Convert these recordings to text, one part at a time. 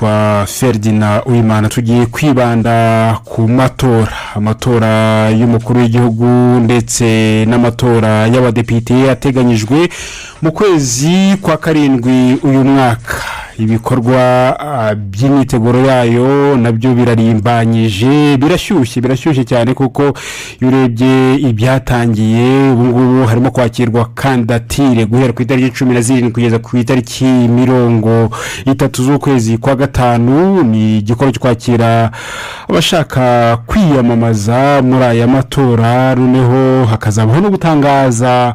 nitwa Ferdinand Uwimana. Tugiye kwibanda ku amatora y'umukuru w'igihugu ndetse n'amatora y'abadepite ateganyijwe mu kwezi kwa karindwi uyu mwaka. Ibikorwa by'imyiteguro yayo nabyo birarimbanyije, birashyushye cyane kuko yurebye ibyatangiye. Ubu ngubu harimo kwakirwa kandidatire guhera ku itariki 17 kugeza ku itariki 30 z'ukwezi kwa gatanu. Ni igikorwa cyo kwakira abashaka kwiyamamaza muri aya matora. Noneho hakazabaho no gutangaza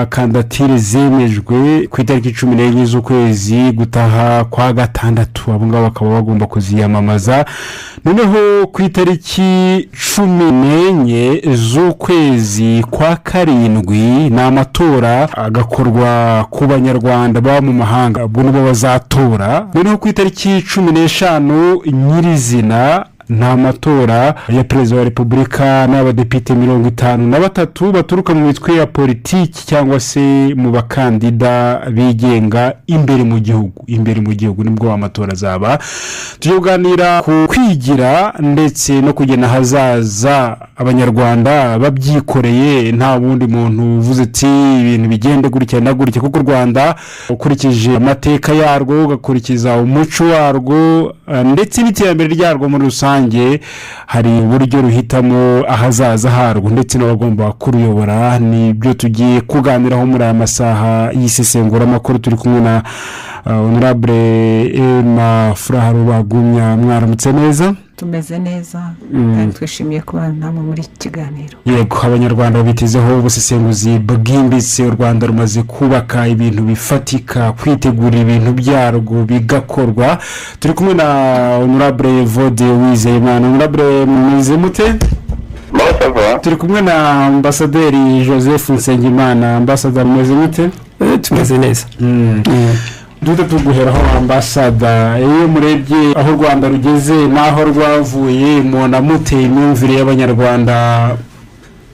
kandidatire zemejwe ku itariki 14 z'ukwezi gutaha kwa gatandatu. Abo ngabo bakaba bagomba kuziyamamaza. Noneho ku itariki 14 z'ukwezi kwa karindwi n'amatora agakorwa ku banyarwanda baba mu mahanga, ubwo nibo bazatora. Noneho ku itariki 15 nyirizina nta matora ya perezida wa repubulika n'abadepite 53 baturuka mu mitwe ya politiki cyangwa se mu bakandida bigenga imbere mu gihugu nibwo amatora azaba. Tuyoganira ku kwigira ndetse no kugena hazaza abanyarwanda babyikoreye, nta bundi muntu uvuze ati ibintu bigende gutya na gutya, kuko u Rwanda ukurikije amateka yarwo, ugakurikiza umuco warwo ndetse n'iterambere ryarwo muri rusange, hari uburyo ruhitamo ahazaza harwo ndetse n'abagomba kuruyobora. Nibyo tugiye kuganiraho muri aya masaha y'isesengura amakuru. Turi kumwe na Honorable Emma Furaharubagumya. Mwaramutse neza? Tumeze neza kandi twishimiye kubana namwe muri iki kiganiro. Yego, abanyarwanda bitezeho ubusesenguzi bwimbitse. U Rwanda rumaze kubaka ibintu bifatika, kwitegura ibintu byarwo bigakorwa. Turi kumwe na Honorable Evode Uwizeyimana. Honorable, mwize mute? Turi kumwe na Ambasaderi Joseph Nsengimana. Ambasaderi, mwize mute? Tumeze neza. Dude tuguheraho ambasada, iyo murebye aho u Rwanda rugeze naho rwavuye, mubona mute imyumvire y'abanyarwanda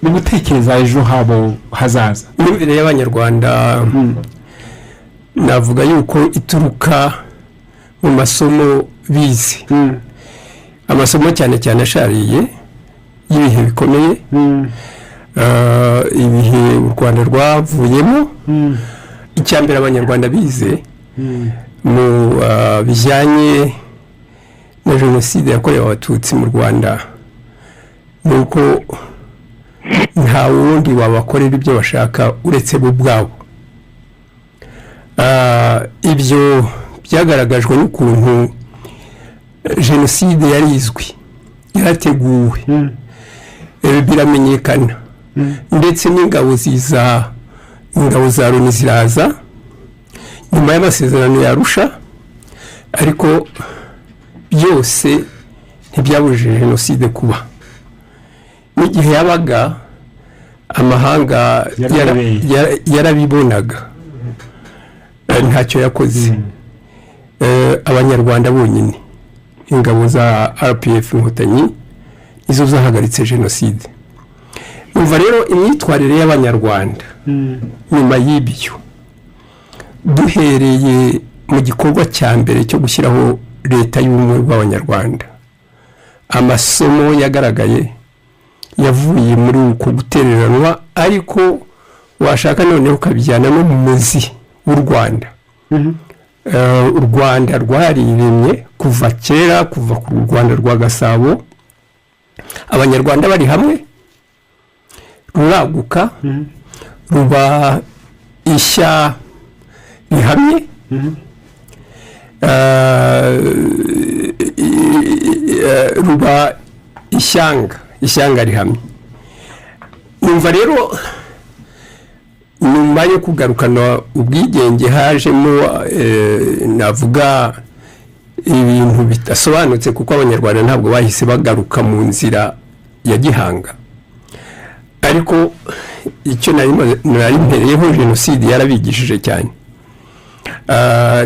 mu gutekereza ejo habo hazaza? Imyumvire y'abanyarwanda navuga yuko ituruka mu masomo bize, amasomo cyane ashariye y'ibihe bikomeye, ibihe u Rwanda rwavuyemo. Icyambere abanyarwanda bize mu bijyanye na jenoside yakorewe abatutsi mu Rwanda, nuko nta wundi wabakorera ibyo bashaka uretse bo ubwabo. Ibyo byagaragajwe n'ukuntu jenoside yarizwi, yarateguwe, biramenyekana, ndetse n'ingabo za Loni ziraza nyuma y'amasezerano yarusha, ariko byose ntibyabujije jenoside kuba. N'igihe yabaga amahanga yarabibonaga, ntacyo yakoze. Abanyarwanda bonyine, ingabo za RPF Inkotanyi nizo zahagaritse jenoside. Numva rero imyitwarire y'abanyarwanda nyuma y'ibyo, duhereye mu gikorwa cya mbere cyo gushyiraho leta y'ubumwe bw'abanyarwanda, amasomo yagaragaye yavuye muri uko gutereranwa, ariko washaka noneho ukabijyana no mu muzi w'u Rwanda. U Rwanda rwariremye kuva kera, kuva ku Rwanda rwa Gasabo, abanyarwanda bari hamwe, ruraguka, ruba ishya rihamye, ruba ishyanga rihamye. Numva rero nyuma yo kugarukana ubwigenge hajemo navuga ibintu bidasobanutse, kuko abanyarwanda ntabwo bahise bagaruka mu nzira ya gihanga. Ariko icyo nari mpereyeho, jenoside yarabigishije cyane.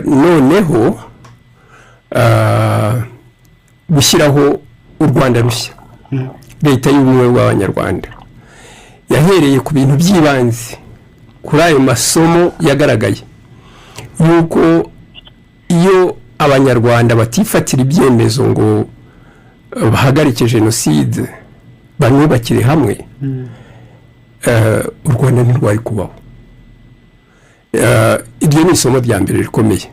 Noneho gushyiraho u Rwanda rushya, leta y'ubumwe bw'abanyarwanda, yahereye ku bintu by'ibanze, kuri ayo masomo yagaragaye yuko iyo abanyarwanda batifatira ibyemezo ngo bahagarike jenoside banubakire hamwe u Rwanda ntirwari kubaho. Iryo ni isomo rya mbere rikomeye.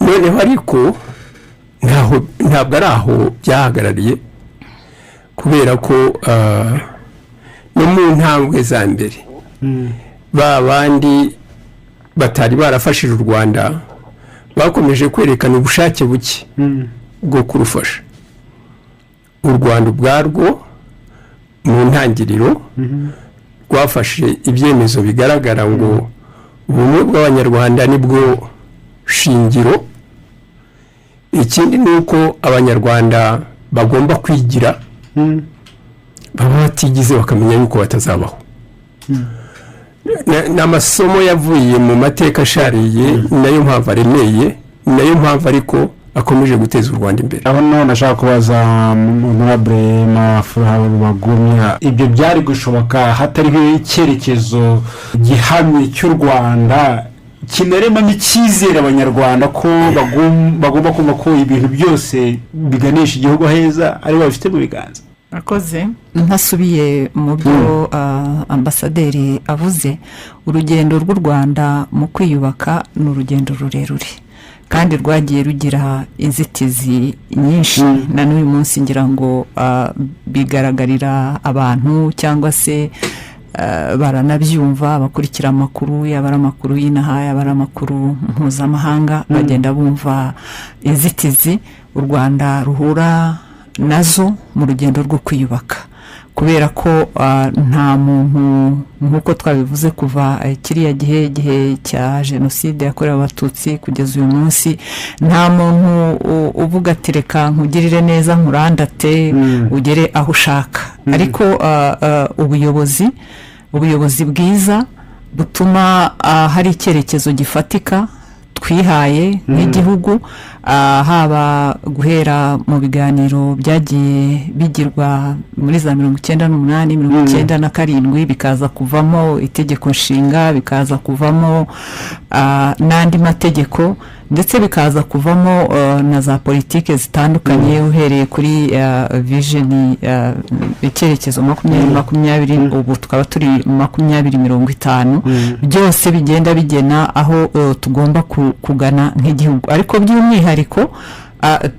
Noneho ariko ntabwo ari aho byahagarariye, kubera ko no mu ntambwe za mbere ba bandi batari barafashije u Rwanda bakomeje kwerekana ubushake buke bwo kurufasha. U Rwanda ubwarwo mu ntangiriro rwafashe ibyemezo bigaragara ngo ubumwe bw'abanyarwanda nibwo shingiro. Ikindi ni uko abanyarwanda bagomba kwigira, baba batigize bakamenya yuko batazabaho. N'amasomo yavuye mu mateka ashariye, nayo mpamvu aremeye, nayo mpamvu ariko akomeje guteza u Rwanda imbere. aho none nashaka kubaza Honorable Mafura Rubagumya, ibyo byari gushoboka hatariho icyerekezo gihamye cy'u Rwanda kinaremamo icyizere abanyarwanda ko bagomba kumva ko ibintu byose biganisha igihugu heza ari bafite mu biganza? Akoze ntasubiye mu byo ambasaderi avuze, urugendo rw'u Rwanda mu kwiyubaka ni urugendo rurerure kandi rwagiye rugira inzitizi nyinshi, na n'uyu munsi ngira ngo bigaragarira abantu cyangwa se baranabyumva abakurikira amakuru, yaba ari amakuru y'inaha yaba ari amakuru mpuzamahanga, bagenda bumva inzitizi u Rwanda ruhura nazo mu rugendo rwo kwiyubaka, kubera ko nta muntu nk'uko twabivuze kuva kiriya gihe cya jenoside yakorewe abatutsi kugeza uyu munsi, nta muntu uvuga ati reka nkugirire neza nkurandate ugere aho ushaka. Ariko ubuyobozi bwiza butuma hari icyerekezo gifatika twihaye nk'igihugu, haba guhera mu biganiro byagiye bigirwa muri za 1998 1997, bikaza kuvamo itegeko nshinga, bikaza kuvamo n'andi mategeko, ndetse bikaza kuvamo na za politike zitandukanye, uhereye kuri vision icyerekezo 2020, ubu tukaba turi 2050, byose bigenda bigena aho tugomba kugana nk'igihugu. Ariko by'umwihariko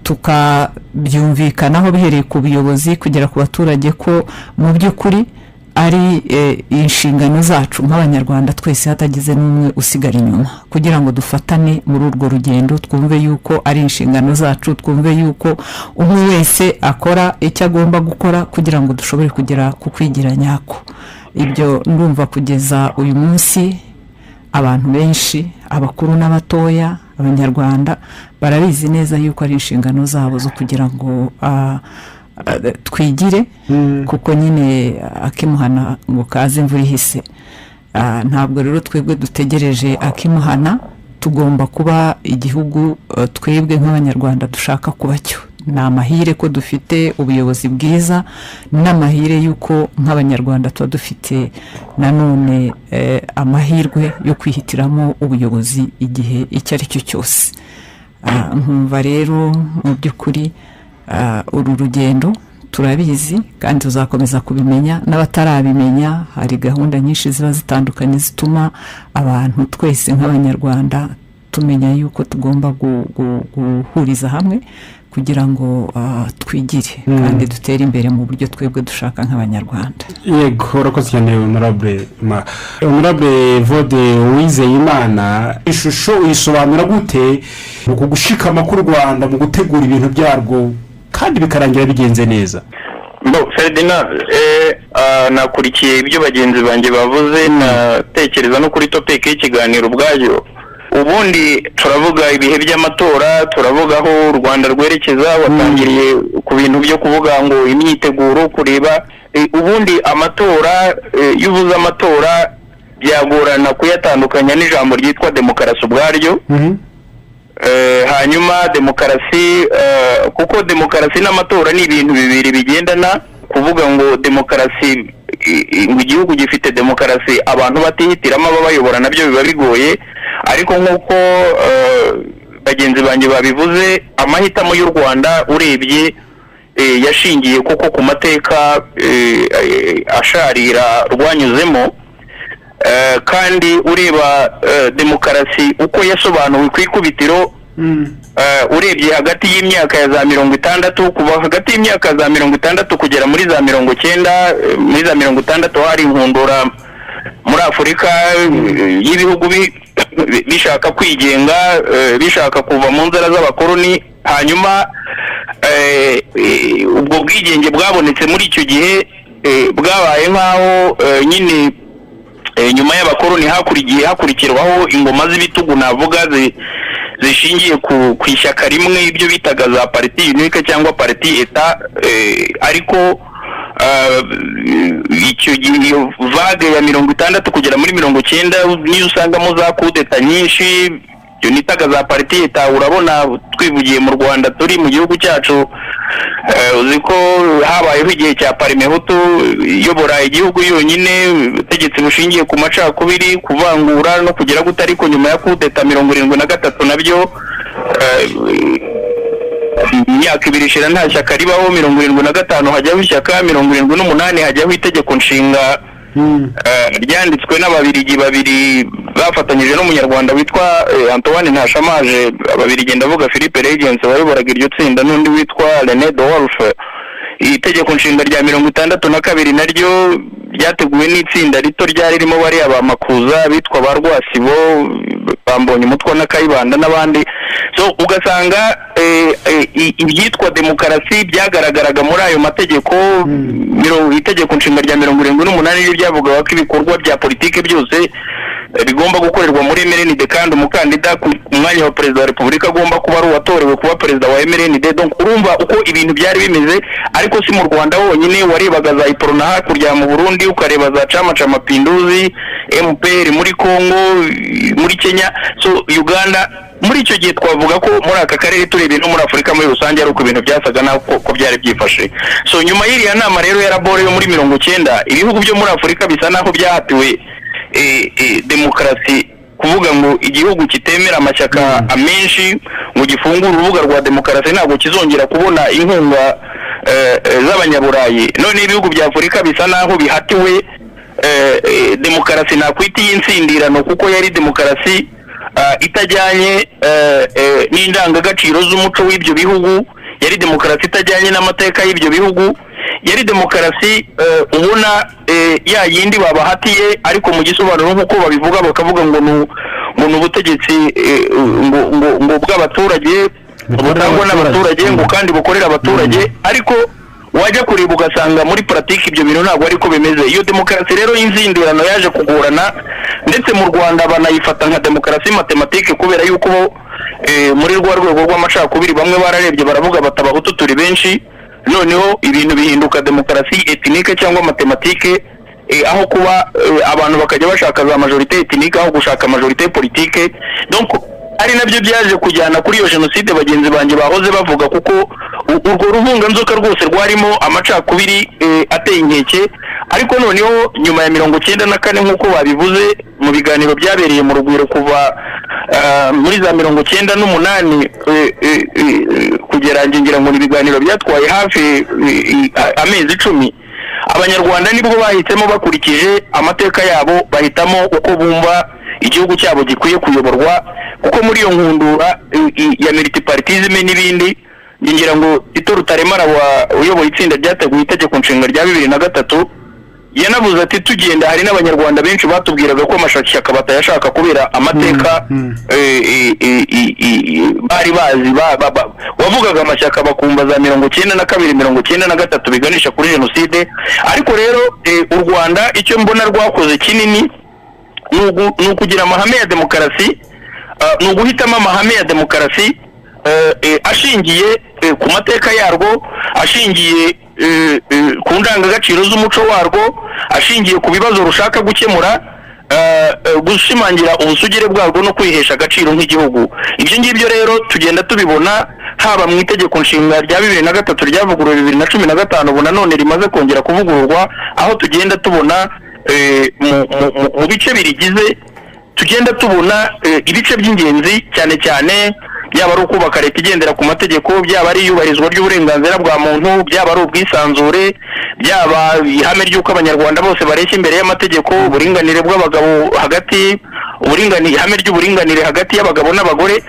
tukabyumvikanaho bihereye ku buyobozi kugera ku baturage ko mu by'ukuri ari inshingano zacu nk'abanyarwanda twese hatagize n'umwe usigara inyuma, kugira ngo dufatane muri urwo rugendo, twumve yuko ari inshingano zacu, twumve yuko umwe wese akora icyo agomba gukora kugira ngo dushobore kugera ku kwigira nyako. Ibyo ndumva kugeza uyu munsi abantu benshi, abakuru n'abatoya, abanyarwanda barabizi neza yuko ari inshingano zabo zo kugira ngo twigire, kuko nyine akimuhana ngo kaze imvura ihise. Ntabwo rero twebwe dutegereje akimuhana, tugomba kuba igihugu twebwe nk'abanyarwanda dushaka kuba cyo. Ni amahire ko dufite ubuyobozi bwiza, n'amahire yuko nk'abanyarwanda tuba dufite nanone amahirwe yo kwihitiramo ubuyobozi igihe icyo ari cyo cyose. Nkumva rero mu by'ukuri uru rugendo turabizi kandi tuzakomeza kubimenya, n'abatarabimenya hari gahunda nyinshi ziba zitandukanye zituma abantu twese nk'abanyarwanda tumenya yuko tugomba guhuriza hamwe kugira ngo twigire kandi dutere imbere mu buryo twebwe dushaka nk'abanyarwanda. Yego, urakoze cyane Honorable Vode Uwizeyimana. Ishusho uyisobanura gute mu kugushikama k'u Rwanda mu gutegura ibintu byarwo kandi bikarangira bigenze neza? Ferdinand, nakurikiye ibyo bagenzi banjye bavuze, natekereza no kuri topic y'ikiganiro ubwayo. Ubundi turavuga ibihe by'amatora, turavuga aho u Rwanda rwerekeza, watangiriye ku bintu byo kuvuga ngo imyiteguro, kureba ubundi amatora, yubuza amatora byagorana kuyatandukanya n'ijambo ryitwa demokarasi ubwaryo. Hanyuma demokarasi, kuko demokarasi n'amatora ni ibintu bibiri bigendana. Kuvuga ngo demokarasi, ngo igihugu gifite demokarasi abantu batihitiramo ababayobora, nabyo biba bigoye. Ariko nk'uko bagenzi banjye babivuze, amahitamo y'u Rwanda urebye yashingiye koko ku mateka asharira rwanyuzemo, kandi ureba demokarasi uko yasobanuwe ku ikubitiro, urebye hagati y'imyaka ya za 60, kuva hagati y'imyaka za 60 kugera muri za 90, muri za 60 hari inkundura muri Afurika y'ibihugu bishaka kwigenga, bishaka kuva mu nzara z'abakoloni. Hanyuma ubwo bwigenge bwabonetse muri icyo gihe bwabaye nk'aho nyine nyuma y'abakoloni hakurikirwaho ingoma z'ibitugu navuga zishingiye ku ishyaka rimwe, ibyo bitaga za parti unique cyangwa parti eta, ariko icyo gihe vague ya 60 kugera muri 90 niyo usangamo za kudeta nyinshi, ibyo nitaga za parti eta. Urabona twivugiye mu Rwanda, turi mu gihugu cyacu, uzi ko habayeho igihe cya Parimehutu iyobora igihugu yonyine, ubutegetsi bushingiye ku macakubiri, kuvangura no kugira gute, ariko nyuma ya kudeta 73 nabyo imyaka 2 ishira nta shyaka ribaho. 75 hajyaho ishyaka, 78 hajyaho itegeko nshinga ryanditswe n'ababirigi babiri bafatanyije n'umunyarwanda witwa Antoine Ntashamaje. Ababirigi ndavuga Philippe Regency wayoboraga iryo tsinda, n'undi witwa René de Wolf. Itegeko nshinga rya 62 naryo ryateguwe n'itsinda rito ryari ririmo bari abamakuza bitwa ba Rwasibo, Bambonye Umutwa na Kayibanda n'abandi. So ugasanga ibyitwa demokarasi byagaragaraga muri ayo mategeko. Itegeko nshinga rya 78 ryo ryavugaga ko ibikorwa bya politike byose bigomba gukorerwa muri MRND, kandi umukandida ku mwanya wa perezida wa repubulika agomba kuba ari uwatorewe kuba perezida wa MRND. Donc urumva uko ibintu byari bimeze, ariko si mu Rwanda honyine. Warebaga za Iprona hakurya mu Burundi, ukareba za Chama cha Mapinduzi, MPR muri Congo, muri Kenya, so Uganda. Muri icyo gihe twavuga ko muri aka karere turebye no muri Afurika muri rusange ari uko ibintu byasaga naho ko byari byifashe. So nyuma y'iriya nama rero ya Labore yo muri 90, ibihugu byo muri Afurika bisa naho byahatiwe demokarasi, kuvuga ngo igihugu kitemera amashyaka amenshi ngo gifungure urubuga rwa demokarasi ntabwo kizongera kubona inkunga z'abanyaburayi. None ibihugu bya Afurika bisa naho bihatiwe demokarasi nakwita y'insindirano, kuko yari demokarasi itajyanye n'indangagaciro z'umuco w'ibyo bihugu, yari demokarasi itajyanye n'amateka y'ibyo bihugu, yari demokarasi ubona ya yindi babahatiye, ariko mu gisobanuro nk'uko babivuga bakavuga ngo ni ubutegetsi ngo bw'abaturage, butangwa n'abaturage, ngo kandi bukorera abaturage. Ariko wajya kureba ugasanga muri politiki ibyo bintu ntabwo ariko bimeze. Iyo demokarasi rero y'inzindirano yaje kugorana, ndetse mu Rwanda banayifata nka demokarasi matematike, kubera yuko muri rwa rwego rw'amacakubiri bamwe bararebye baravuga batabahutu turi benshi, noneho ibintu bihinduka demokarasi ethnike cyangwa matematike, aho kuba abantu bakajya bashaka za majorité ethnike aho gushaka majorité politique. Donc ari nabyo byaje kujyana kuri iyo jenoside bagenzi banjye bahoze bavuga, kuko urwo ruvunganzoka rwose rwarimo amacakubiri ateye inkeke. Ariko noneho nyuma ya 94 nk'uko babivuze mu biganiro byabereye mu Rugwiro kuva muri za 98 kugera ngira ngo ni ibiganiro byatwaye hafi amezi 10, abanyarwanda nibwo bahitemo bakurikije amateka yabo, bahitamo uko bumva igihugu cyabo gikwiye kuyoborwa. Kuko muri iyo nkundura ya multipartism n'ibindi, ngira ngo Tito Rutaremara uyoboye itsinda ryateguye itegeko nshinga rya 2003 yanavuze ati tugenda hari n'abanyarwanda benshi batubwiraga ko amashaka batayashaka kubera amateka bari bazi. Wavugaga amashyaka bakumva za 92 93 biganisha kuri jenoside. Ariko rero u Rwanda icyo mbona rwakoze kinini ni ukugira amahame ya demokarasi, ni uguhitamo amahame ya demokarasi ashingiye ku mateka yarwo, ashingiye ku ndangagaciro z'umuco warwo, ashingiye ku bibazo rushaka gukemura, gushimangira ubusugire bwarwo no kwihesha agaciro nk'igihugu. Ibyo ngibyo rero tugenda tubibona haba mu itegeko nshinga rya 2003 ryavuguruwe 2015, ubu nanone rimaze kongera kuvugururwa, aho tugenda tubona mu bice birigize, tugenda tubona ibice by'ingenzi cyane cyane byaba ari ukubaka leta igendera ku mategeko, byaba ari iyubahirizwa ry'uburenganzira bwa muntu, byaba ari ubwisanzure, byaba ihame ry'uko abanyarwanda bose bareshya imbere y'amategeko, uburinganire bw'abagabo hagati, ihame ry'uburinganire hagati y'abagabo n'abagore,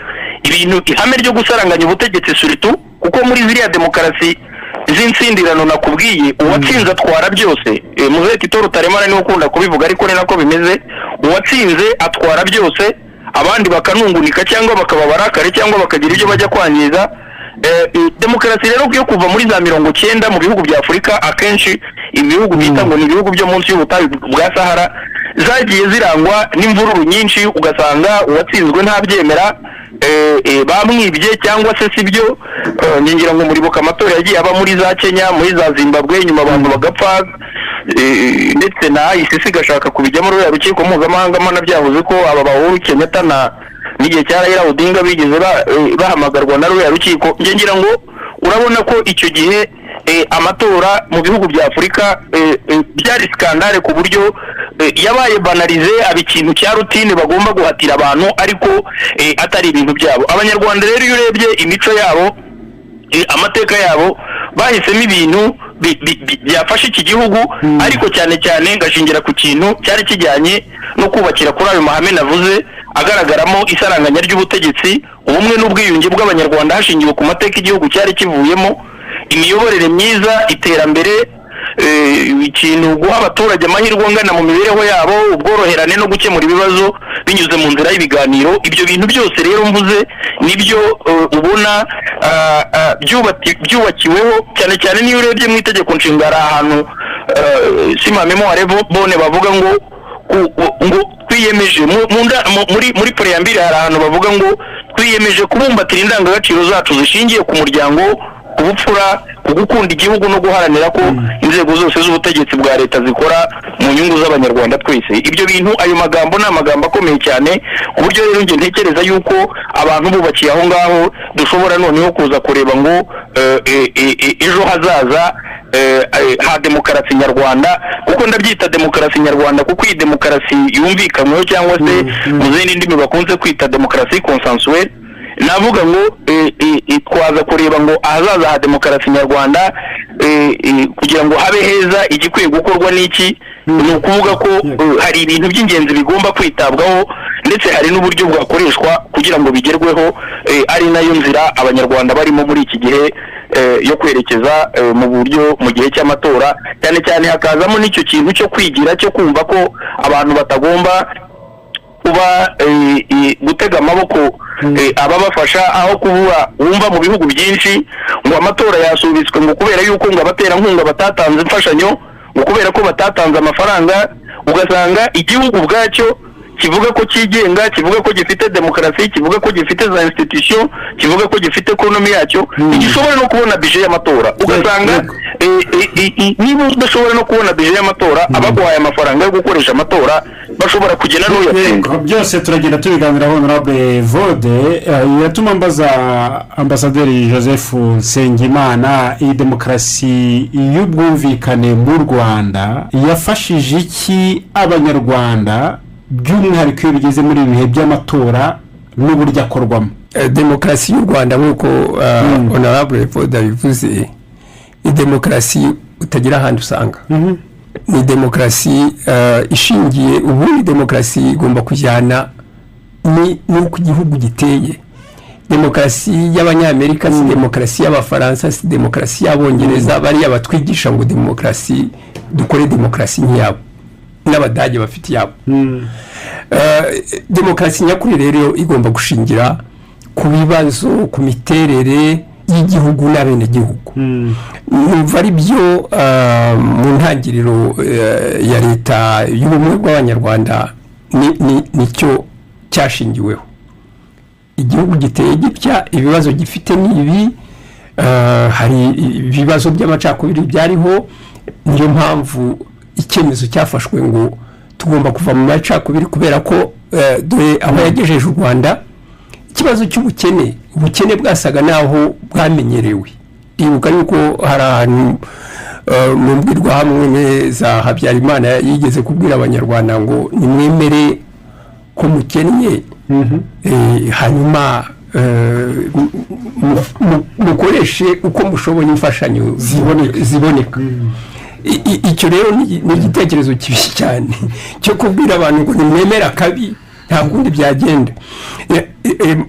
ihame ryo gusaranganya ubutegetsi suritu, kuko muri ziriya demokarasi z'insindirano nakubwiye uwatsinze atwara byose. Muzehe Tito Rutaremara niwe ukunda kubivuga, ariko ni nako bimeze. Uwatsinze atwara byose, abandi bakanungunika cyangwa bakaba barakare cyangwa bakagira ibyo bajya kwangiza. Demokarasi rero yo kuva muri za 90 mu bihugu bya Afurika, akenshi ibihugu bita ngo ni ibihugu byo munsi y'ubutayu bwa Sahara, zagiye zirangwa n'imvururu nyinshi, ugasanga uwatsinzwe ntabyemera, bamwibye cyangwa se sibyo. Ngira ngo muribuka amatora yagiye aba muri za Kenya, muri za Zimbabwe, nyuma abantu bagapfa, ndetse na ICC gashaka kubijyamo ruriya rukiko mpuzamahanga mpanabyavuze ko aba Uhuru Kenyatta na n'igihe cya Raila Odinga bigeze bahamagarwa na ruriya rukiko. Ngira ngo urabona ko icyo gihe amatora mu bihugu bya Afurika byari skandale ku buryo yabaye banalize, aba ikintu cya rutine bagomba guhatira abantu, ariko atari ibintu byabo. Abanyarwanda rero iyo urebye imico yabo, amateka yabo, bahisemo ibintu byafasha iki gihugu, ariko cyane cyane ngashingira ku kintu cyari kijyanye no kubakira kuri ayo mahame navuze, agaragaramo isaranganya ry'ubutegetsi, ubumwe n'ubwiyunge bw'abanyarwanda hashingiwe ku mateka igihugu cyari kivuyemo, imiyoborere myiza, iterambere, ikintu guha abaturage amahirwe angana mu mibereho yabo, ubworoherane no gukemura ibibazo binyuze mu nzira y'ibiganiro. Ibyo bintu byose rero mvuze nibyo ubona byubakiweho, cyane cyane niyo urebye mu itegeko nshinga hari ahantu sima memoire bone bavuga ngo twiyemeje muri preambire, hari ahantu bavuga ngo twiyemeje kubumbatira indangagaciro zacu zishingiye ku muryango, ku bupfura, ku gukunda igihugu no guharanira ko inzego zose z'ubutegetsi bwa leta zikora mu nyungu z'abanyarwanda twese. Ibyo bintu, ayo magambo ni amagambo akomeye cyane, ku buryo rero njye ntekereza yuko abantu bubakiye aho ngaho dushobora noneho kuza kureba ngo ejo hazaza ha demokarasi nyarwanda, kuko ndabyita demokarasi nyarwanda kuko iyi demokarasi yumvikanyweho cyangwa se mu zindi ndimi bakunze kwita demokarasi consensuelle, navuga ngo twaza kureba ngo ahazaza ha demokarasi nyarwanda kugira ngo habe heza, igikwiye gukorwa n'iki, ni ukuvuga ko hari ibintu by'ingenzi bigomba kwitabwaho, ndetse hari n'uburyo bwakoreshwa kugira ngo bigerweho, ari nayo nzira abanyarwanda barimo muri iki gihe yo kwerekeza mu gihe cy'amatora, cyane cyane hakazamo n'icyo kintu cyo kwigira, cyo kumva ko abantu batagomba kuba gutega amaboko ababafasha, aho kuba wumva mu bihugu byinshi ngo amatora yasubitswe ngo kubera yuko ngo abaterankunga batatanze imfashanyo, ngo kubera ko batatanze amafaranga, ugasanga igihugu ubwacyo kivuga ko cyigenga, kivuga ko gifite demokarasi, kivuga ko gifite za institution, kivuga ko gifite ekonomi yacyo, igishobora no kubona bije y'amatora. Ugasanga niba udashobora no kubona bije y'amatora, abaguhaye amafaranga yo gukoresha amatora bashobora kugena n'uyatsinda. Byose turagenda tubiganiraho. Honorable Vode, yatuma mbaza Ambasaderi Joseph Nsengimana, iyi demokarasi y'ubwumvikane mu Rwanda yafashije iki abanyarwanda, by'umwihariko iyo bigeze muri ibihe by'amatora n'uburyo akorwamo? Demokarasi y'u Rwanda nk'uko Honorable Vode bivuze, ni demokarasi utagira ahandi usanga. Ni demokarasi ishingiye, ubundi demokarasi igomba kujyana n'uko igihugu giteye. Demokarasi y'Abanyamerika si demokarasi y'Abafaransa, si demokarasi y'Abongereza, bariya batwigisha ngo demokarasi, dukore demokarasi nk'iyabo, n'Abadage bafite iyabo. Demokarasi nyakuri rero igomba gushingira ku bibazo, ku miterere y'igihugu n'abenegihugu. Numva ari byo mu ntangiriro ya leta y'ubumwe bw'abanyarwanda nicyo cyashingiweho. Igihugu giteye gitya, ibibazo gifite n'ibi, hari ibibazo by'amacakubiri byariho, niyo mpamvu icyemezo cyafashwe ngo tugomba kuva mu macakubiri, kubera ko dore aho yagejeje u Rwanda, ikibazo cy'ubukene, ubukene bwasaga naho bwamenyerewe. Ibuka yuko hari ahantu mu mbwirwahamwe za Habyarimana yigeze kubwira abanyarwanda ngo nimwemere ko mukennye, hanyuma mukoreshe uko mushoboye imfashanyo ziboneka. Icyo rero ni igitekerezo kibi cyane cyo kubwira abantu ngo nimwemere akabi nta kundi byagenda.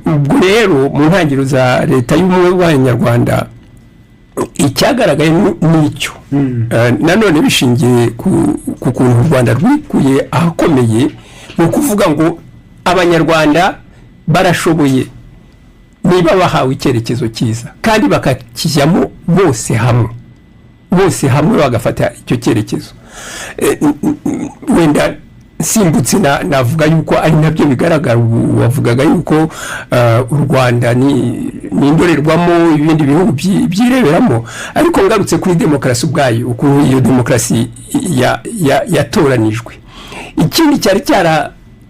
Ubwo rero mu ntangiriro za leta y'ubumwe bw'abanyarwanda icyagaragaye n'icyo nanone bishingiye ku kuntu u Rwanda rwikuye ahakomeye ni ukuvuga ngo abanyarwanda barashoboye niba bahawe icyerekezo cyiza kandi bakakijyamo bose hamwe bagafata icyo cyerekezo. Wenda simbutse navuga yuko ari nabyo bigaragara. Wavugaga yuko u Rwanda ni indorerwamo ibindi bihugu byireberamo, ariko ngarutse kuri demokarasi ubwayo, ukuntu iyo demokarasi yatoranijwe. Ikindi cyari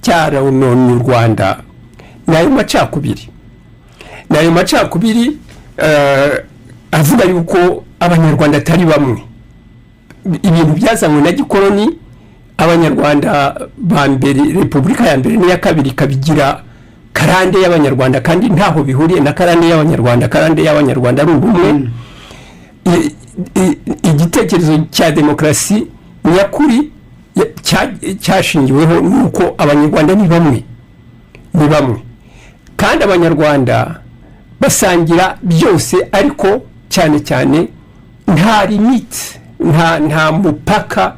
cyarononye u Rwanda nayo macakubiri avuga yuko abanyarwanda atari bamwe. Ibintu byazanywe na gikoloni, abanyarwanda ba mbere, repubulika ya mbere n'iya kabiri kabigira karande y'abanyarwanda kandi ntaho bihuriye na karande y'abanyarwanda. Karande y'abanyarwanda ari ubumwe. Igitekerezo cya demokarasi nyakuri cyashingiweho nuko abanyarwanda ni bamwe kandi abanyarwanda basangira byose, ariko cyane nta limite, nta mupaka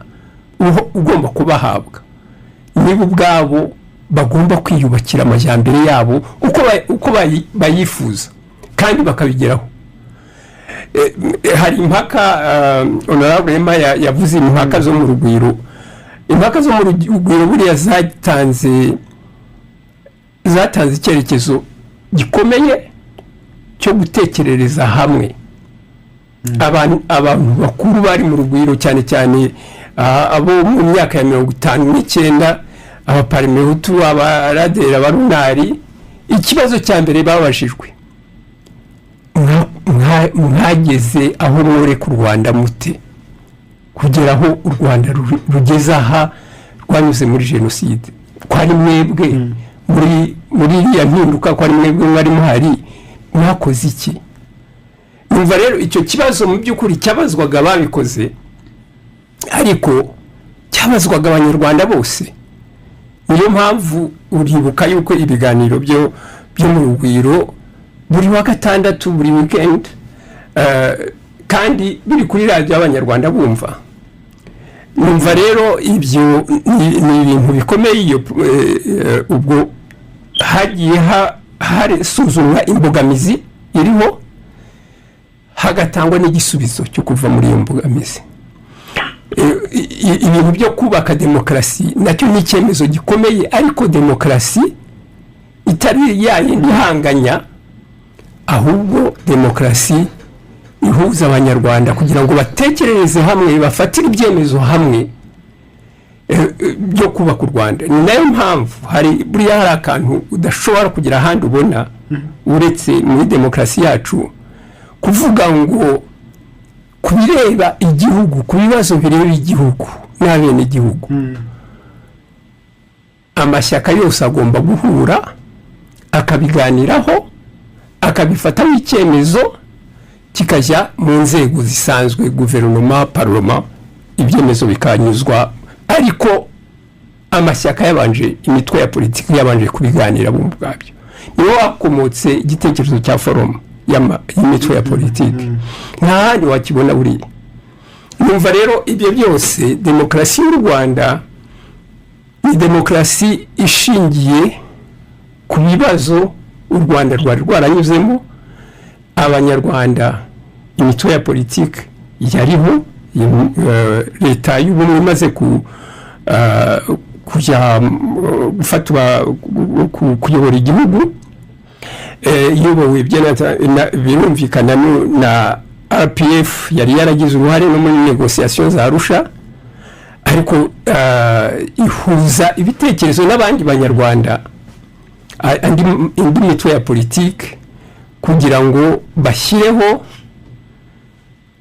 ugomba kubahabwa. Nibo ubwabo bagomba kwiyubakira amajyambere yabo uko bayifuza kandi bakabigeraho. Hari impaka Honorable Emma yavuze impaka zo mu Rugwiro. Impaka zo mu Rugwiro buriya zatanze icyerekezo gikomeye cyo gutekerereza hamwe abantu bakuru bari mu Rugwiro, cyane abo mu myaka ya 59, abaparimehutu, abaradera, abarunari. Ikibazo cya mbere babajijwe, mwageze aho mworeka u Rwanda mute kugera aho u Rwanda rugeze aha rwanyuze muri jenoside? Kwari mwebwe muri iriya mpinduka, kwari mwebwe mwari muhari, mwakoze iki? Numva rero icyo kibazo mu by'ukuri cyabazwaga babikoze, ariko cyabazwaga abanyarwanda bose. Niyo mpamvu uribuka yuko ibiganiro byo mu Rugwiro buri wa gatandatu, buri weekend, kandi biri kuri radiyo abanyarwanda bumva. Numva rero ibyo ni ibintu bikomeye. Ubwo hagiye hasuzumwa imbogamizi iriho, hagatangwa n'igisubizo cyo kuva muri iyo mbogamizi. Ibintu byo kubaka demokarasi nacyo ni icyemezo gikomeye, ariko demokarasi itari yayindi ihanganya, ahubwo demokarasi ihuza abanyarwanda kugira ngo batekerereze hamwe, bafatire ibyemezo hamwe byo kubaka u Rwanda. Ni nayo mpamvu buriya hari akantu udashobora kugira ahandi ubona uretse muri demokarasi yacu, kuvuga ngo ku bireba igihugu, ku bibazo bireba igihugu n'abene igihugu, amashyaka yose agomba guhura akabiganiraho, akabifataho icyemezo, kikajya mu nzego zisanzwe, guverinoma, parlement, ibyemezo bikanyuzwa. Ariko amashyaka yabanje, imitwe ya politiki yabanje kubiganira bo ubwabyo. Niho hakomotse igitekerezo cya forum y'imitwe ya politiki. Nta handi wakibona buriya. Numva rero ibyo byose, demokarasi y'u Rwanda ni demokarasi ishingiye ku bibazo u Rwanda rwari rwaranyuzemo. Abanyarwanda, imitwe ya politiki yariho, leta y'ubumwe imaze kujya gufatwa kuyobora igihugu, iyobowe birumvikana na RPF yari yaragize uruhare no muri negociation za Arusha, ariko ihuza ibitekerezo n'abandi banyarwanda, indi mitwe ya politiki, kugira ngo bashyireho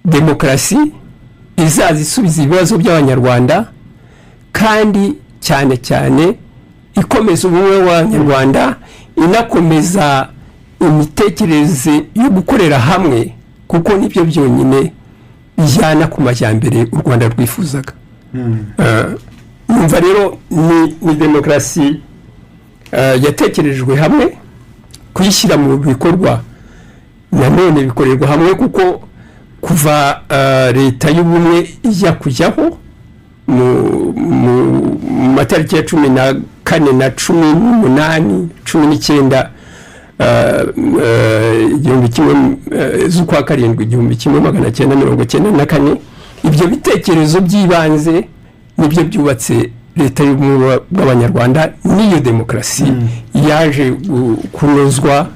demokarasi izaza isubiza ibibazo by'abanyarwanda, kandi cyane ikomeza ubumwe w'abanyarwanda, inakomeza imitekerereze yo gukorera hamwe kuko nibyo byonyine bijyana ku majyambere u Rwanda rwifuzaga. Numva rero ni demokarasi yatekerejwe hamwe, kuyishyira mu bikorwa nanone bikorerwa hamwe kuko kuva leta y'ubumwe ijya kujyaho mu matariki ya 14 na 18 19 igihumbi kimwe z'ukwa karindwi 1994, ibyo bitekerezo by'ibanze nibyo byubatse leta y'ubumwe bw'abanyarwanda n'iyo demokarasi yaje kunozwa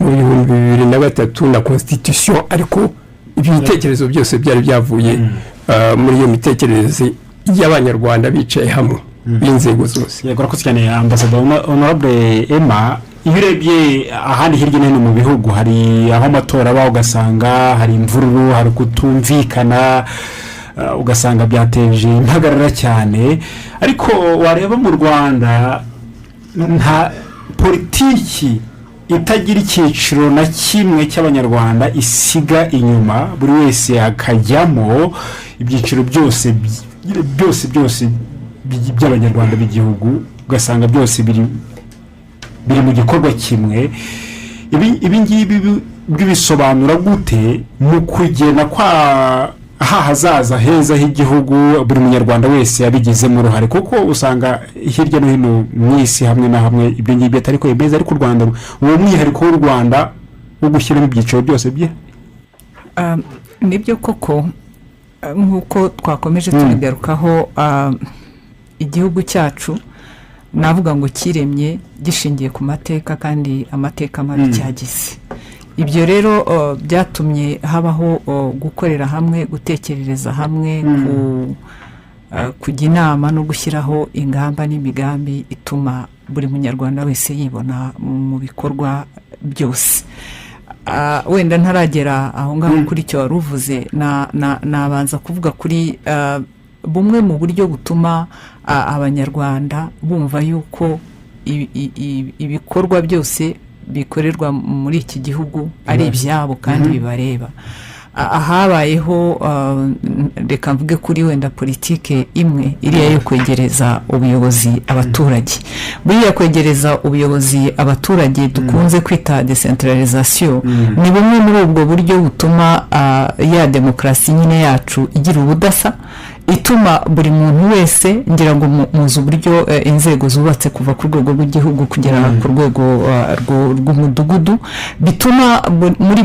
mu 2003 na constitution, ariko ibyo bitekerezo byose byari byavuye muri iyo mitekerereze y'abanyarwanda bicaye hamwe b'inzego zose. Yego rakoze cyane Ambassador Honorable Emma. Iyo urebye ahandi hirya no hino mu bihugu hari aho amatora aba ugasanga hari imvururu, hari kutumvikana, ugasanga byateje impagarara cyane, ariko wareba mu Rwanda nta politiki itagira icyiciro na kimwe cy'abanyarwanda isiga inyuma, buri wese akajyamo, ibyiciro byose by'abanyarwanda b'igihugu ugasanga byose biri mu gikorwa kimwe. Ibi ngibi bisobanura gute mu kugena kwa hazaza heza h'igihugu buri munyarwanda wese yabigizemo uruhare, kuko usanga hirya no hino mu isi hamwe na hamwe ibyo ngibyo atari ko bimeze, ariko u Rwanda uwo mwihariko w'u Rwanda wo gushyiramo ibyiciro byose bye. Nibyo koko nk'uko twakomeje tubigarukaho, igihugu cyacu navuga ngo kiremye gishingiye ku mateka, kandi amateka mabi cyagize. Ibyo rero byatumye habaho gukorera hamwe, gutekerereza hamwe, kujya inama no gushyiraho ingamba n'imigambi ituma buri munyarwanda wese yibona mu bikorwa byose. Wenda ntaragera aho ngaho kuri cyo waruvuze, nabanza kuvuga kuri bumwe mu buryo butuma abanyarwanda bumva yuko ibikorwa byose bikorerwa muri iki gihugu ari ibyabo kandi bibareba. Ahabayeho reka mvuge kuri wenda politike imwe iriya yo kwegereza ubuyobozi abaturage. Buriya kwegereza ubuyobozi abaturage dukunze kwita decentralisation ni bumwe muri ubwo buryo butuma ya demokarasi nyine yacu igira ubudasa, ituma buri muntu wese, ngira ngo muzi uburyo inzego zubatse kuva ku rwego rw'igihugu kugera ku rwego rw'umudugudu, bituma muri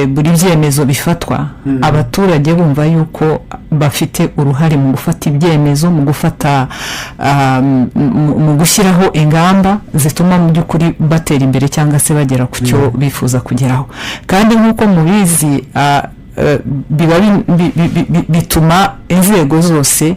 buri byemezo bifatwa abaturage bumva yuko bafite uruhare mu gufata ibyemezo, mu gufata mu gushyiraho ingamba zituma mu by'ukuri batera imbere cyangwa se bagera ku cyo bifuza kugeraho. Kandi nk'uko mubizi, bituma inzego zose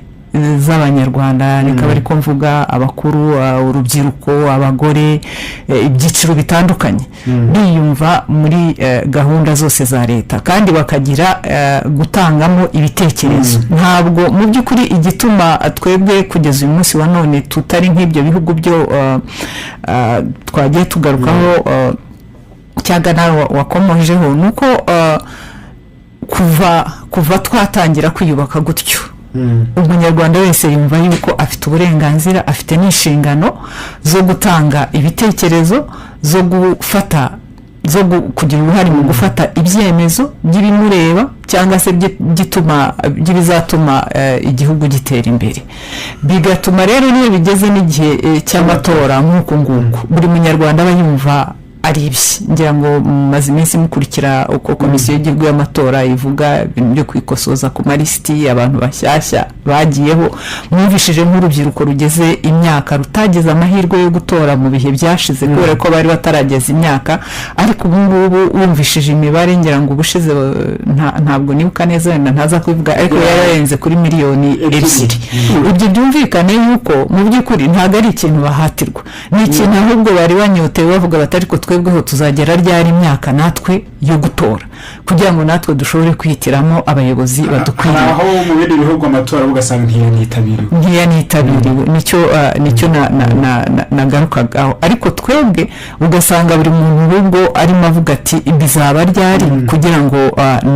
z'abanyarwanda, reka bari ko mvuga abakuru, urubyiruko, abagore, ibyiciro bitandukanye biyumva muri gahunda zose za leta, kandi bakagira gutangamo ibitekerezo. Ntabwo mu by'ukuri igituma twebwe kugeza uyu munsi wa none tutari nk'ibyo bihugu byo twagiye tugarukaho cyangwa nawe wakomojeho, nuko kuva twatangira kwiyubaka gutyo, umunyarwanda wese yumva yuko afite uburenganzira, afite n'inshingano zo gutanga ibitekerezo, zo kugira uruhare mu gufata ibyemezo by'ibimureba cyangwa se by'ibizatuma igihugu gitera imbere. Bigatuma rero niyo bigeze n'igihe cy'amatora nk'uku nguku, buri munyarwanda aba yumva ari ibye. Ngira ngo maze iminsi mukurikira uko komisiyo y'igihugu y'amatora ivuga ibintu byo kwikosoza ku malisiti abantu bashyashya bagiyeho. Mwumvishije nk'urubyiruko rugeze imyaka rutageze amahirwe yo gutora mu bihe byashize kubera ko bari batarageza imyaka, ariko ubu ngubu wumvishije imibare, ngira ngo ubushize ntabwo nibuka neza, wenda ntaza kubivuga, ariko yararenze kuri miliyoni 2. Ibyo byumvikane yuko mu by'ukuri ntabwo ari ikintu bahatirwa, ni ikintu ahubwo bari banyotewe bavuga batari ko twebweho tuzagera ryari imyaka natwe yo gutora kugira ngo natwe dushobore kwihitiramo abayobozi badukwiriye. aho mu bindi bihugu amatora ugasanga ntiyanitabiriwe nicyo nagarukagaho, ariko twebwe ugasanga buri muntu ubwo arimo avuga ati bizaba ryari kugira ngo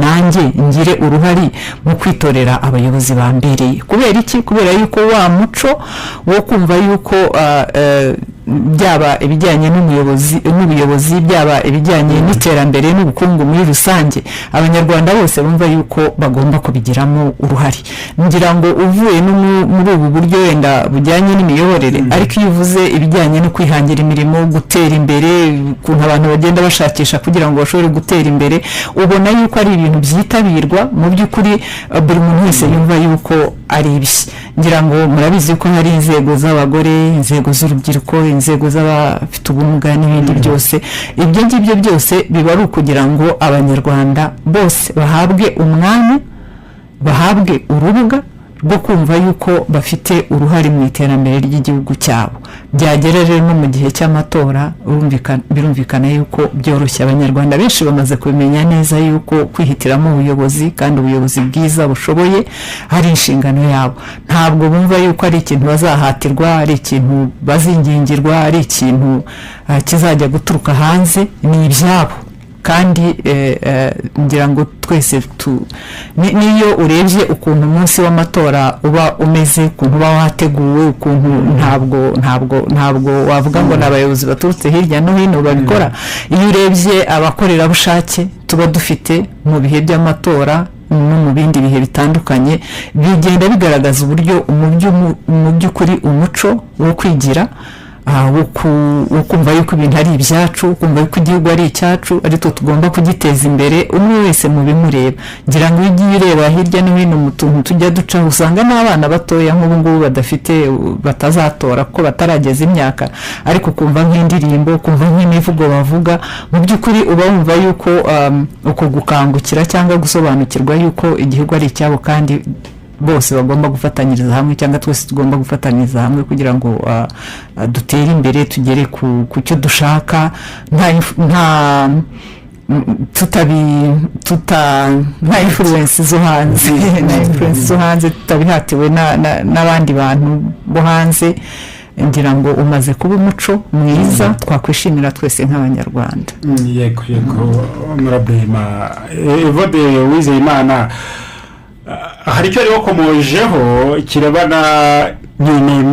nanjye ngire uruhare mu kwitorera abayobozi bambereye. kubera iki? Kubera yuko wa muco wo kumva yuko byaba ibijyanye n'ubuyobozi byaba ibijyanye n'iterambere n'ubukungu muri rusange, abanyarwanda bose bumva yuko bagomba kubigiramo uruhare. ngira ngo uvuye no muri ubu buryo wenda bujyanye n'imiyoborere, ariko iyo uvuze ibijyanye no kwihangira imirimo, gutera imbere, ukuntu abantu bagenda bashakisha kugira ngo bashobore gutera imbere, ubona yuko ari ibintu byitabirwa mu by'ukuri, buri muntu wese yumva yuko ari ibye. ngira ngo murabizi ko hari inzego z'abagore, inzego z'urubyiruko, inzego z'abafite ubumuga n'ibindi byose. ibyo ngibyo byose biba ari ukugira ngo abanyarwanda bose bahabwe umwanya, bahabwe urubuga rwo kumva yuko bafite uruhare mu iterambere ry'igihugu cyabo. byagera rero no mu gihe cy'amatora birumvikana yuko byoroshye. abanyarwanda benshi bamaze kubimenya neza yuko kwihitiramo ubuyobozi kandi ubuyobozi bwiza bushoboye hari inshingano yabo. ntabwo bumva yuko ari ikintu bazahatirwa, ari ikintu bazingingirwa, ari ikintu kizajya guturuka hanze. ni ibyabo kandi ngira ngo twese niyo urebye ukuntu umunsi w'amatora uba umeze, ukuntu uba wateguwe, ukuntu ntabwo wavuga ngo n'abayobozi baturutse hirya no hino babikora. iyo urebye abakorerabushake tuba dufite mu bihe by'amatora no mu bindi bihe bitandukanye, bigenda bigaragaza uburyo mu by'ukuri umuco wo kwigira, wo kumva yuko ibintu ari ibyacu, kumva yuko igihugu ari icyacu, ariko tugomba kugiteza imbere umwe wese mu bimureba. ngira ngo iyo ugiye ureba hirya no hino mu tuntu tujya ducaho, usanga n'abana batoya nk'ubu ngubu batazatora ko batarageza imyaka, ariko kumva nk'indirimbo, kumva nk'imivugo bavuga, mu by'ukuri uba wumva yuko uko gukangukira cyangwa gusobanukirwa yuko igihugu ari icyabo kandi bose bagomba gufatanyiriza hamwe, cyangwa twese tugomba gufatanyiriza hamwe kugira ngo dutere imbere, tugere ku cyo dushaka, nta influence zo hanze, tutabihatiwe n'abandi bantu bo hanze. ngira ngo umaze kuba umuco mwiza twakwishimira twese nk'abanyarwanda. yego murabrema Evode Uwizeyimana, hari icyo rero wakomojeho kirebana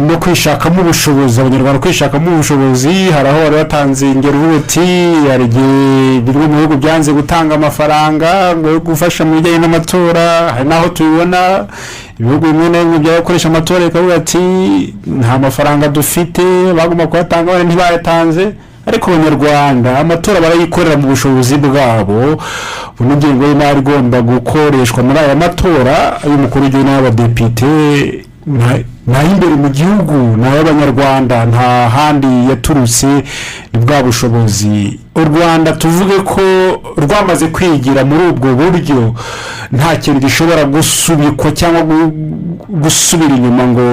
no kwishakamo ubushobozi, abanyarwanda kwishakamo ubushobozi. hari aho bari batanze ingero uti hari igihe bimwe mu bihugu byanze gutanga amafaranga ngo yo gufasha mu bijyanye n'amatora, hari n'aho tubibona ibihugu bimwe na bimwe byakoresha amatora bikavuga ati nta mafaranga dufite, bagomba kuyatanga abandi ntibayatanze. ariko abanyarwanda amatora barayikorera mu bushobozi bwabo. buno ngingo y'imari igomba gukoreshwa muri aya matora y'umukuru w'igihugu n'abadepite imbere mu gihugu n'abanyarwanda, nta handi yaturutse ni bwa bushobozi. u Rwanda tuvuge ko rwamaze kwigira muri ubwo buryo, nta kintu gishobora gusubikwa cyangwa gusubira inyuma ngo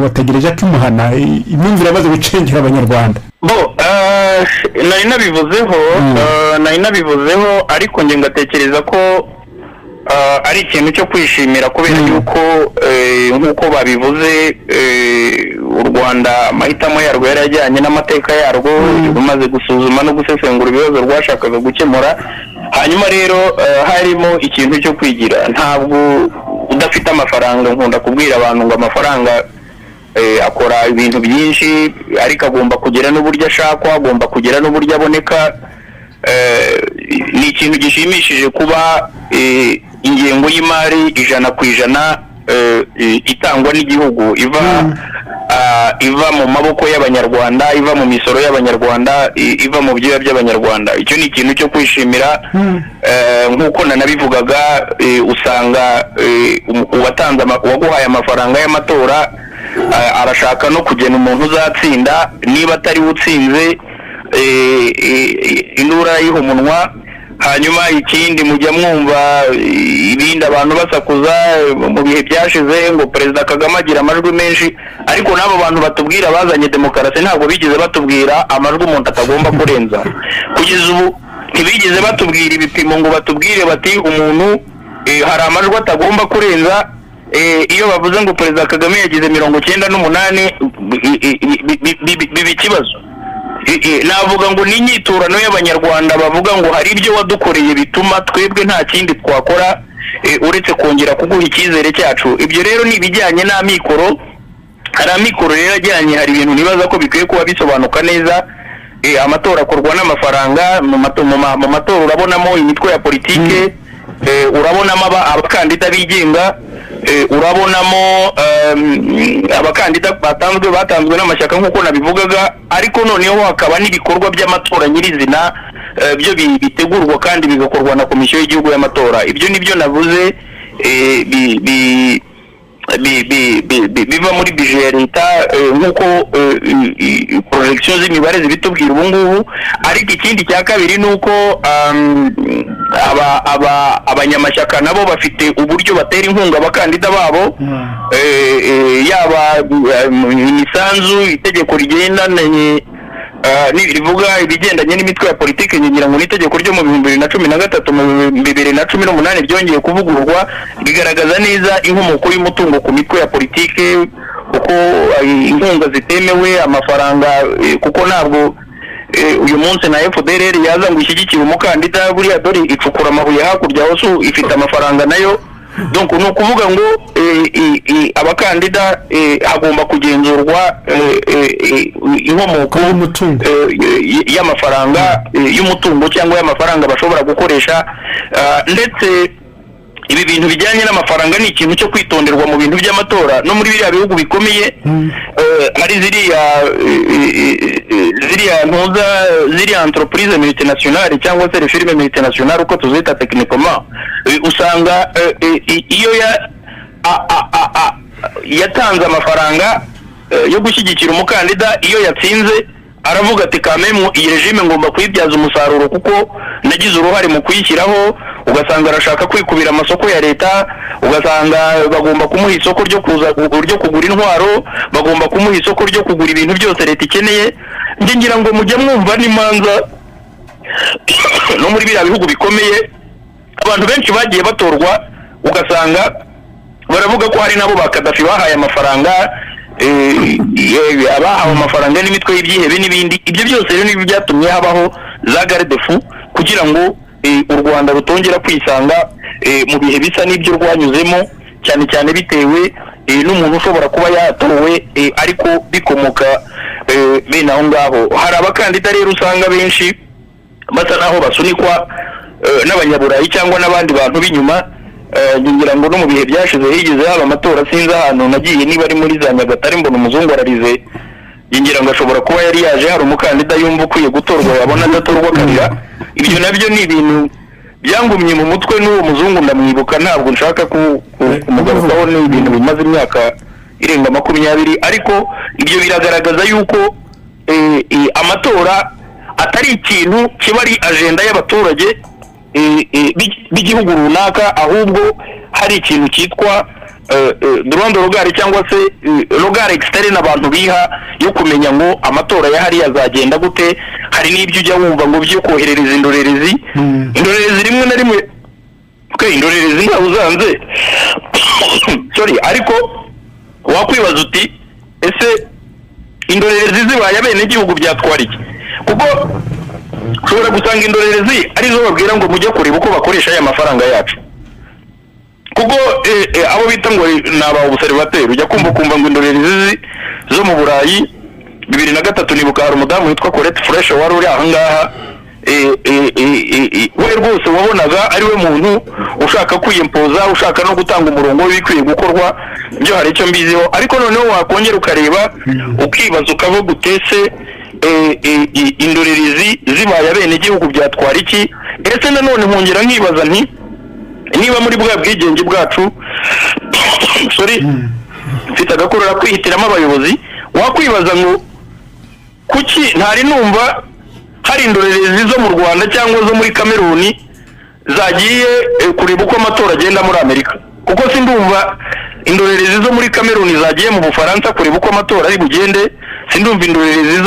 bategereje ko imuhana imyumvire yamaze gucengera abanyarwanda. nari nabivuzeho ariko njye ngatekereza ko ari ikintu cyo kwishimira kubera yuko nk'uko babivuze u Rwanda amahitamo yarwo yari ajyanye n'amateka yarwo, rumaze gusuzuma no gusesengura ibibazo rwashakaga gukemura. hanyuma rero harimo ikintu cyo kwigira. ntabwo udafite amafaranga, nkunda kubwira abantu ngo amafaranga akora ibintu byinshi, ariko agomba kugera n'uburyo ashakwa, agomba kugera n'uburyo aboneka. ni ikintu gishimishije kuba ingengo y'imari 100% itangwa n'igihugu iva mu maboko y'abanyarwanda, iva mu misoro y'abanyarwanda, iva mu byuya by'abanyarwanda. icyo ni ikintu cyo kwishimira. nk'uko nanabivugaga, usanga uwaguhaye amafaranga y'amatora arashaka no kugena umuntu uzatsinda. niba atari utsinze indura yiha umunwa, hanyuma ikindi mujya mwumva ibindi abantu basakuza mu bihe byashize ngo perezida Kagame agira amajwi menshi, ariko n'abo bantu batubwira bazanye demokarasi ntabwo bigeze batubwira amajwi umuntu atagomba kurenza. Kugeza ubu ntibigeze batubwira ibipimo ngo batubwire bati umuntu hari amajwi atagomba kurenza. Iyo bavuze ngo perezida Kagame yagize 98 biba ikibazo. Navuga ngo ni inyiturano y'abanyarwanda bavuga ngo hari ibyo wadukoreye bituma twebwe nta kindi twakora uretse kongera kuguha icyizere cyacu. Ibyo rero ni ibijyanye n'amikoro. Hari amikoro rero ajyanye, hari ibintu nibaza ko bikwiye kuba bisobanuka neza. Amatora akorwa n'amafaranga. Mu matora urabonamo imitwe ya politike, urabonamo abakandida bigenga, urabonamo abakandida batanzwe n'amashyaka nk'uko nabivugaga, ariko noneho hakaba n'ibikorwa by'amatora nyirizina byo bitegurwa kandi bigakorwa na komisiyo y'igihugu y'amatora. Ibyo nibyo navuze biva muri bije ya leta nk'uko projection z'imibare zibitubwira ubu ngubu. Ariko ikindi cya kabiri ni uko abanyamashyaka nabo bafite uburyo batera inkunga abakandida babo, yaba imisanzu, itegeko rigendanye rivuga ibigendanye n'imitwe ya politiki, ngira ngo n'itegeko ryo mu 2013 mu 2018 ryongeye kuvugururwa rigaragaza neza inkomoko y'umutungo ku mitwe ya politiki, kuko inkunga zitemewe amafaranga, kuko ntabwo uyu munsi na FDLR yaza ngo ishyigikire umukandida buriya dore icukura amabuye hakurya hose ifite amafaranga nayo. Donc ni ukuvuga ngo abakandida hagomba kugenzurwa inkomoko y'amafaranga y'umutungo cyangwa y'amafaranga bashobora gukoresha, ndetse ibi bintu bijyanye n'amafaranga ni ikintu cyo kwitonderwa mu bintu by'amatora. No muri biriya bihugu bikomeye hari ziriya entreprise multinationale cyangwa se firme multinationale uko tuzita techniquement, usanga iyo yatanze amafaranga yo gushyigikira umukandida, iyo yatsinze aravuga ati kamemu iyi regime ngomba kuyibyaza umusaruro kuko nagize uruhare mu kuyishyiraho. Ugasanga arashaka kwikubira amasoko ya leta, ugasanga bagomba kumuha isoko ryo kugura intwaro, bagomba kumuha isoko ryo kugura ibintu byose leta ikeneye. Ngira ngo mujye mwumva n'imanza no muri biriya bihugu bikomeye abantu benshi bagiye batorwa, ugasanga baravuga ko hari nabo ba Kadafi bahaye amafaranga, abahawe amafaranga n'imitwe y'ibyihebe n'ibindi. Ibyo byose rero nibyo byatumye habaho za garde fou kugira ngo u Rwanda rutongera kwisanga mu bihe bisa n'ibyo rwanyuzemo, cyane cyane bitewe n'umuntu ushobora kuba yatowe ariko bikomoka bene aho ngaho. Hari abakandida rero usanga benshi basa naho basunikwa n'abanyaburayi cyangwa n'abandi bantu b'inyuma. Ngira ngo no mu bihe byashize higeze haba amatora, sinzi ahantu nagiye niba ari muri za Nyagatare, mbona umuzungu ararize, ngira ngo ashobora kuba yari yaje hari umukandida yumva ukwiye gutorwa yabona adatorwa akarira. Ibyo nabyo ni ibintu byangumye mu mutwe n'uwo muzungu ndamwibuka, ntabwo nshaka kumugarukaho, ni ibintu bimaze imyaka irenga 20, ariko ibyo biragaragaza yuko amatora atari ikintu kiba ari agenda y'abaturage b'igihugu runaka, ahubwo hari ikintu cyitwa droit regard cyangwa se regard externe abantu biha yo kumenya ngo amatora ya hariya azagenda gute. Hari n'ibyo ujya wumva ngo byo koherereza indorerezi rimwe na rimwe, indorerezi ntabwo uzanze sorry, ariko wakwibaza uti ese indorerezi zibaye abenegihugu byatwara iki? Kuko ushobora gusanga indorerezi arizo babwira ngo mujye kureba uko bakoresha aya mafaranga yacu, kuko abo bita ngo ni aba observateur. Ujya kumva ngo indorerezi zo mu Burayi 2003 nibuka hari umudamu witwa Colette Fresh wari uri aha ngaha, we rwose wabonaga ari we muntu ushaka kwiyempoza, ushaka no gutanga umurongo w'ibikwiye gukorwa. Byo hari icyo mbiziho, ariko noneho wakongera ukareba ukibaza ukavuga utese indorerezi zibaye abenegihugu byatwara iki? Ese nanone nkongera nkibaza nti niba muri bwa bwigenge bwacu sorry mfite agakorera kwihitiramo abayobozi, wakwibaza ngo kuki ntari numva hari indorerezi zo mu Rwanda cyangwa zo muri Kameruni zagiye kureba uko amatora agenda muri Amerika, kuko sindumva indorerezi zo muri Cameroon zagiye mu Bufaransa kureba uko amatora ari bugende, sindumva indorerezi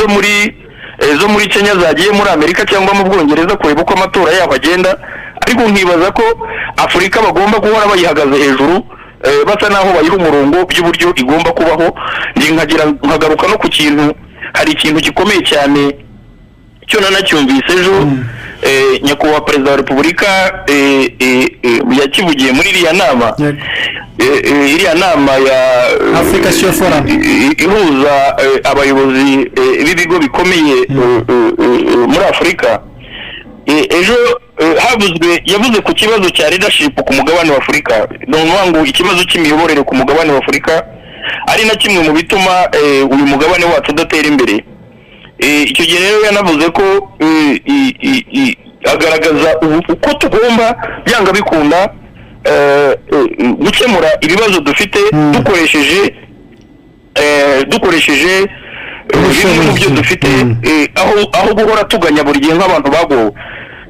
zo muri Kenya zagiye muri Amerika cyangwa mu Bwongereza kureba uko amatora yabo agenda, ariko nkibaza ko Afurika bagomba guhora bayihagaze hejuru, basa naho bayiha umurongo by'uburyo igomba kubaho. Nkagaruka no ku kintu, hari ikintu gikomeye cyane cyo nanacyumvise ejo, nyakubahwa perezida wa repubulika yakivugiye muri iriya nama ya Africa Forum ihuza abayobozi b'ibigo bikomeye muri Afurika. Ejo yavuze ku kibazo cya leadership ku mugabane wa Afurika, ni ngo ikibazo cy'imiyoborere ku mugabane wa Afurika ari na kimwe mu bituma uyu mugabane wacu udatera imbere. Icyo gihe rero yanavuze ko agaragaza uko tugomba byanga bikunda gukemura ibibazo dufite dukoresheje bimwe mu byo dufite, aho guhora tuganya buri gihe nk'abantu bagowe,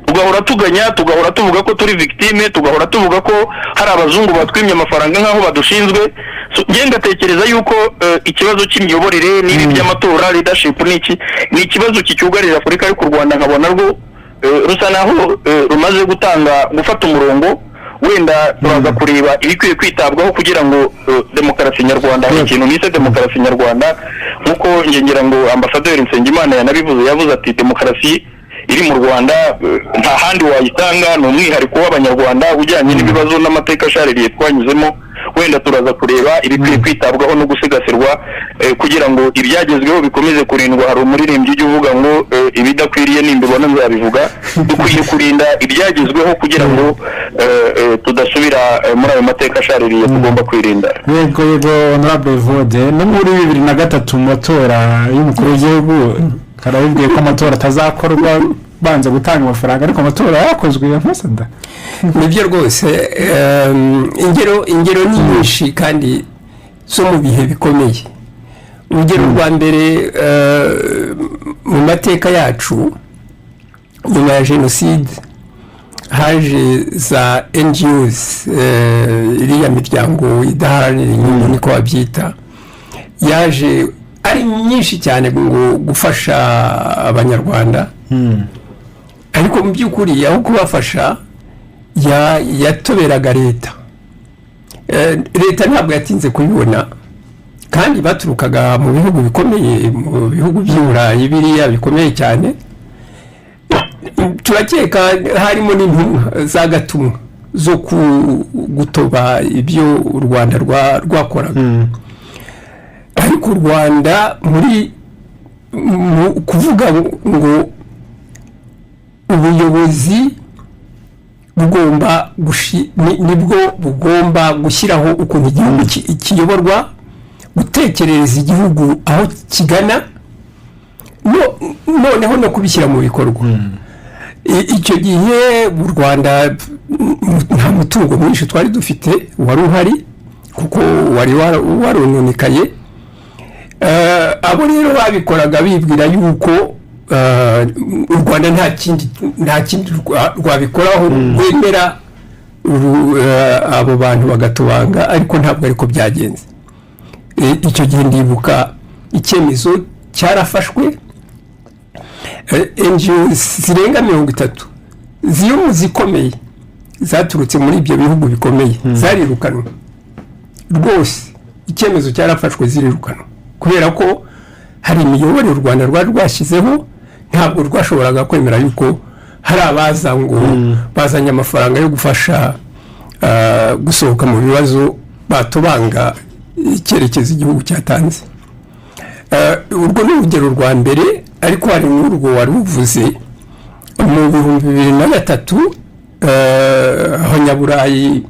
tugahora tuvuga ko turi victime, tugahora tuvuga ko hari abazungu batwimye amafaranga nk'aho badushinzwe. Njye ngatekereza yuko ikibazo cy'imiyoborere n'ibi by'amatora leadership ni ikibazo kicyugarira Afurika, ariko u Rwanda nkabona rwo rusa naho rumaze gufata umurongo. Wenda turaza kureba ibikwiye kwitabwaho kugira ngo demokarasi nyarwanda, ikintu nise demokarasi nyarwanda, nk'uko ngira ngo ambasaderi Nsengimana yavuze ati demokarasi iri mu Rwanda nta handi wayitanga, ni umwihariko w'abanyarwanda ujyanye n'ibibazo n'amateka ashaririye twanyuzemo. Wenda turaza kureba ibikwiye kwitabwaho no gusigasirwa kugira ngo ibyagezweho bikomeze kurindwa. Hari umuririmbyi ujya uvuga ngo ibidakwiriye nimbibona nzabivuga. Dukwiye kurinda ibyagezweho kugira ngo tudasubira muri ayo mateka ashaririye tugomba kwirinda. Yego honorable Vode, no muri 2003 mu matora y'umukuru w'igihugu karabibwiye ko amatora atazakorwa banza gutanga amafaranga, ariko amatora yakozwe yamusada. Nibyo rwose, ingero ni nyinshi kandi zo mu bihe bikomeye. Urugero rwa mbere mu mateka yacu nyuma ya jenoside haje za NGOs, iriya miryango idaharanira inyungu niko babyita, yaje ari nyinshi cyane ngo gufasha abanyarwanda, ariko mu by'ukuri aho kubafasha yatoberaga leta. Leta ntabwo yatinze kubibona, kandi baturukaga mu bihugu bikomeye, mu bihugu by'Uburayi biriya bikomeye cyane. Turakeka harimo n'intumwa za gatumwa zo gutoba ibyo u Rwanda rwakoraga. Ariko u Rwanda muri kuvuga ngo ubuyobozi nibwo bugomba gushyiraho ukuntu igihugu kiyoborwa, gutekerereza igihugu aho kigana, noneho no kubishyira mu bikorwa. Icyo gihe u Rwanda nta mutungo mwinshi twari dufite wari uhari, kuko wari warononekaye. Abo rero babikoraga bibwira yuko u Rwanda nta kindi rwabikoraho, rwemera abo bantu bagatubanga, ariko ntabwo ariko byagenze. Icyo gihe ndibuka icyemezo cyarafashwe, NGOs zirenga 30 ziri mu zikomeye zaturutse muri ibyo bihugu bikomeye zarirukanwe rwose. Icyemezo cyarafashwe zirirukanwa kubera ko hari imiyoborere u Rwanda rwari rwashyizeho, ntabwo rwashoboraga kwemera yuko hari abaza ngo bazanye amafaranga yo gufasha gusohoka mu bibazo batubanga icyerekezo igihugu cyatanze. Urwo ni urugero rwa mbere, ariko hari n'urwo wari uvuze mu 2003 abanyaburayi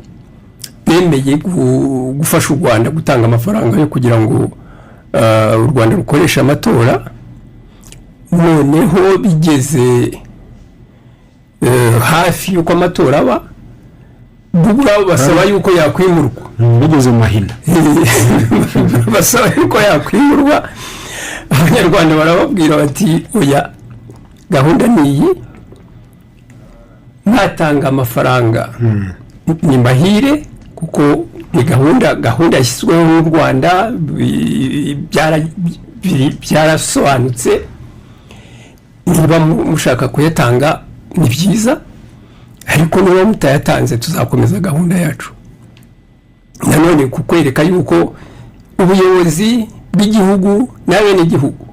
bemeye gufasha u Rwanda gutanga amafaranga yo kugira ngo u Rwanda rukoresha amatora. Noneho bigeze hafi yuko amatora aba, bubura basaba yuko yakwimurwa, bigeze mu mahina basaba yuko yakwimurwa. Abanyarwanda barababwira bati oya, gahunda niyi, mwatanga amafaranga ni mahire kuko ni gahunda yashyizweho n'u Rwanda byarasobanutse niba mushaka kuyatanga ni byiza ariko niba mutayatanze tuzakomeza gahunda yacu nanone kukwereka yuko ubuyobozi bw'igihugu n'abenegihugu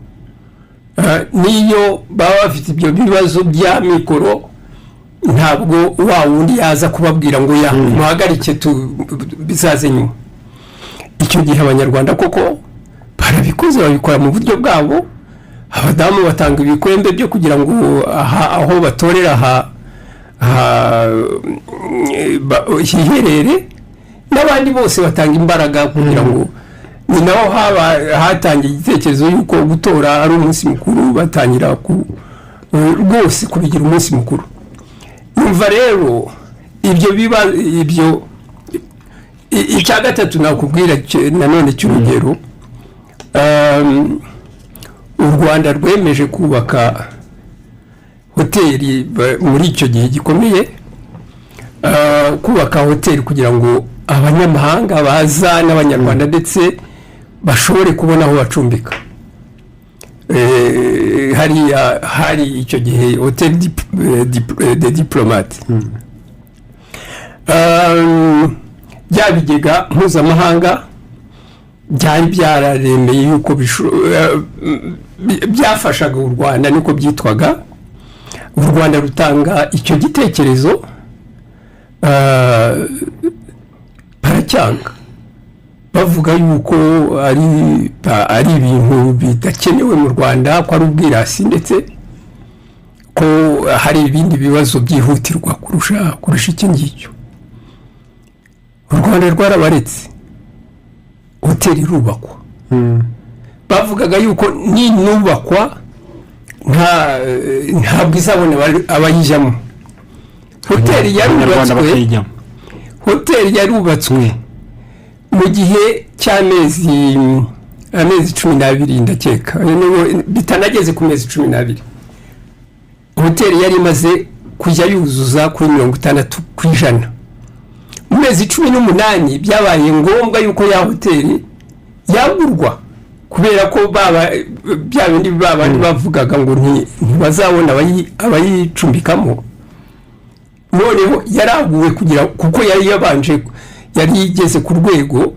niyo baba bafite ibyo bibazo bya mikoro ntabwo wa wundi yaza kubabwira ngo muhagarike bizaze nyuma icyo gihe abanyarwanda koko barabikoze babikora mu buryo bwabo abadamu batanga ibikwembe byo kugira ngo aho batorera hiherere n'abandi bose batanga imbaraga kugira ngo ni naho hatangiye igitekerezo y'uko gutora ari umunsi mukuru batangira rwose kubigira umunsi mukuru numva rero ibyo icya gatatu nakubwira nanone cy'urugero u Rwanda rwemeje kubaka hoteli muri icyo gihe gikomeye kubaka hoteli kugira ngo abanyamahanga baza n'abanyarwanda ndetse bashobore kubona aho bacumbika hari icyo gihe hoteli de diplomate bya bigega mpuzamahanga byari byararemeye yuko byafashaga u Rwanda niko byitwaga u Rwanda rutanga icyo gitekerezo baracyanga bavuga yuko ari ibintu bidakenewe mu Rwanda ko ari ubwirasi ndetse ko hari ibindi bibazo byihutirwa kurusha iki ngicyo u Rwanda rwarabaretse hoteli irubakwa bavugaga yuko ninubakwa ntabwo izabona abayijyamo hoteli yarubatswe mu gihe cy'amezi 12 ndakeka bitanageze ku mezi 12 hoteli yari imaze kujya yuzuza kuri 60% mu mezi 18 byabaye ngombwa yuko ya hoteli yagurwa kubera ko bya bindi babandi bavugaga ngo ntibazabona abayicumbikamo noneho yaraguwe kuko yari igeze ku rwego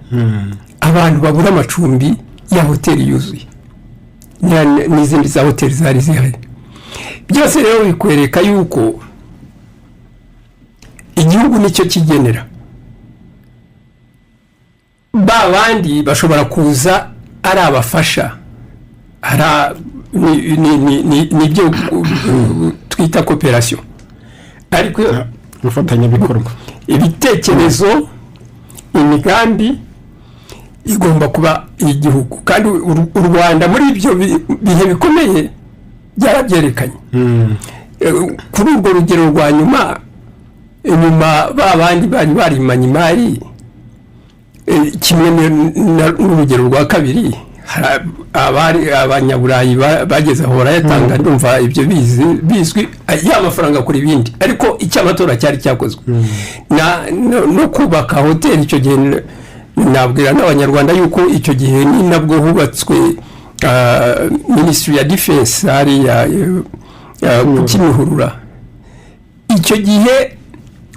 abantu babura amacumbi ya hoteli yuzuye n'izindi za hoteli zari zihari byose rero bikwereka yuko igihugu nicyo kigenera bandi bashobora kuza ari abafasha nibyo twita kooperasiyo ariko ubufatanyabikorwa ibitekerezo imigambi igomba kuba igihugu kandi u Rwanda muri ibyo bihe bikomeye byarabyerekanye kuri urwo rugero rwa nyuma bandi bari barimanye imari kimwe n'urugero rwa kabiri abanyaburayi bageze aho barayatanga ndumva ibyo bizwi y'amafaranga kuri ibindi ariko icy'amatora cyari cyakozwe no kubaka hoteli icyo gihe nabwira n'abanyarwanda yuko icyo gihe ni nabwo hubatswe Ministry ya Defense hariya ku Kimihurura icyo gihe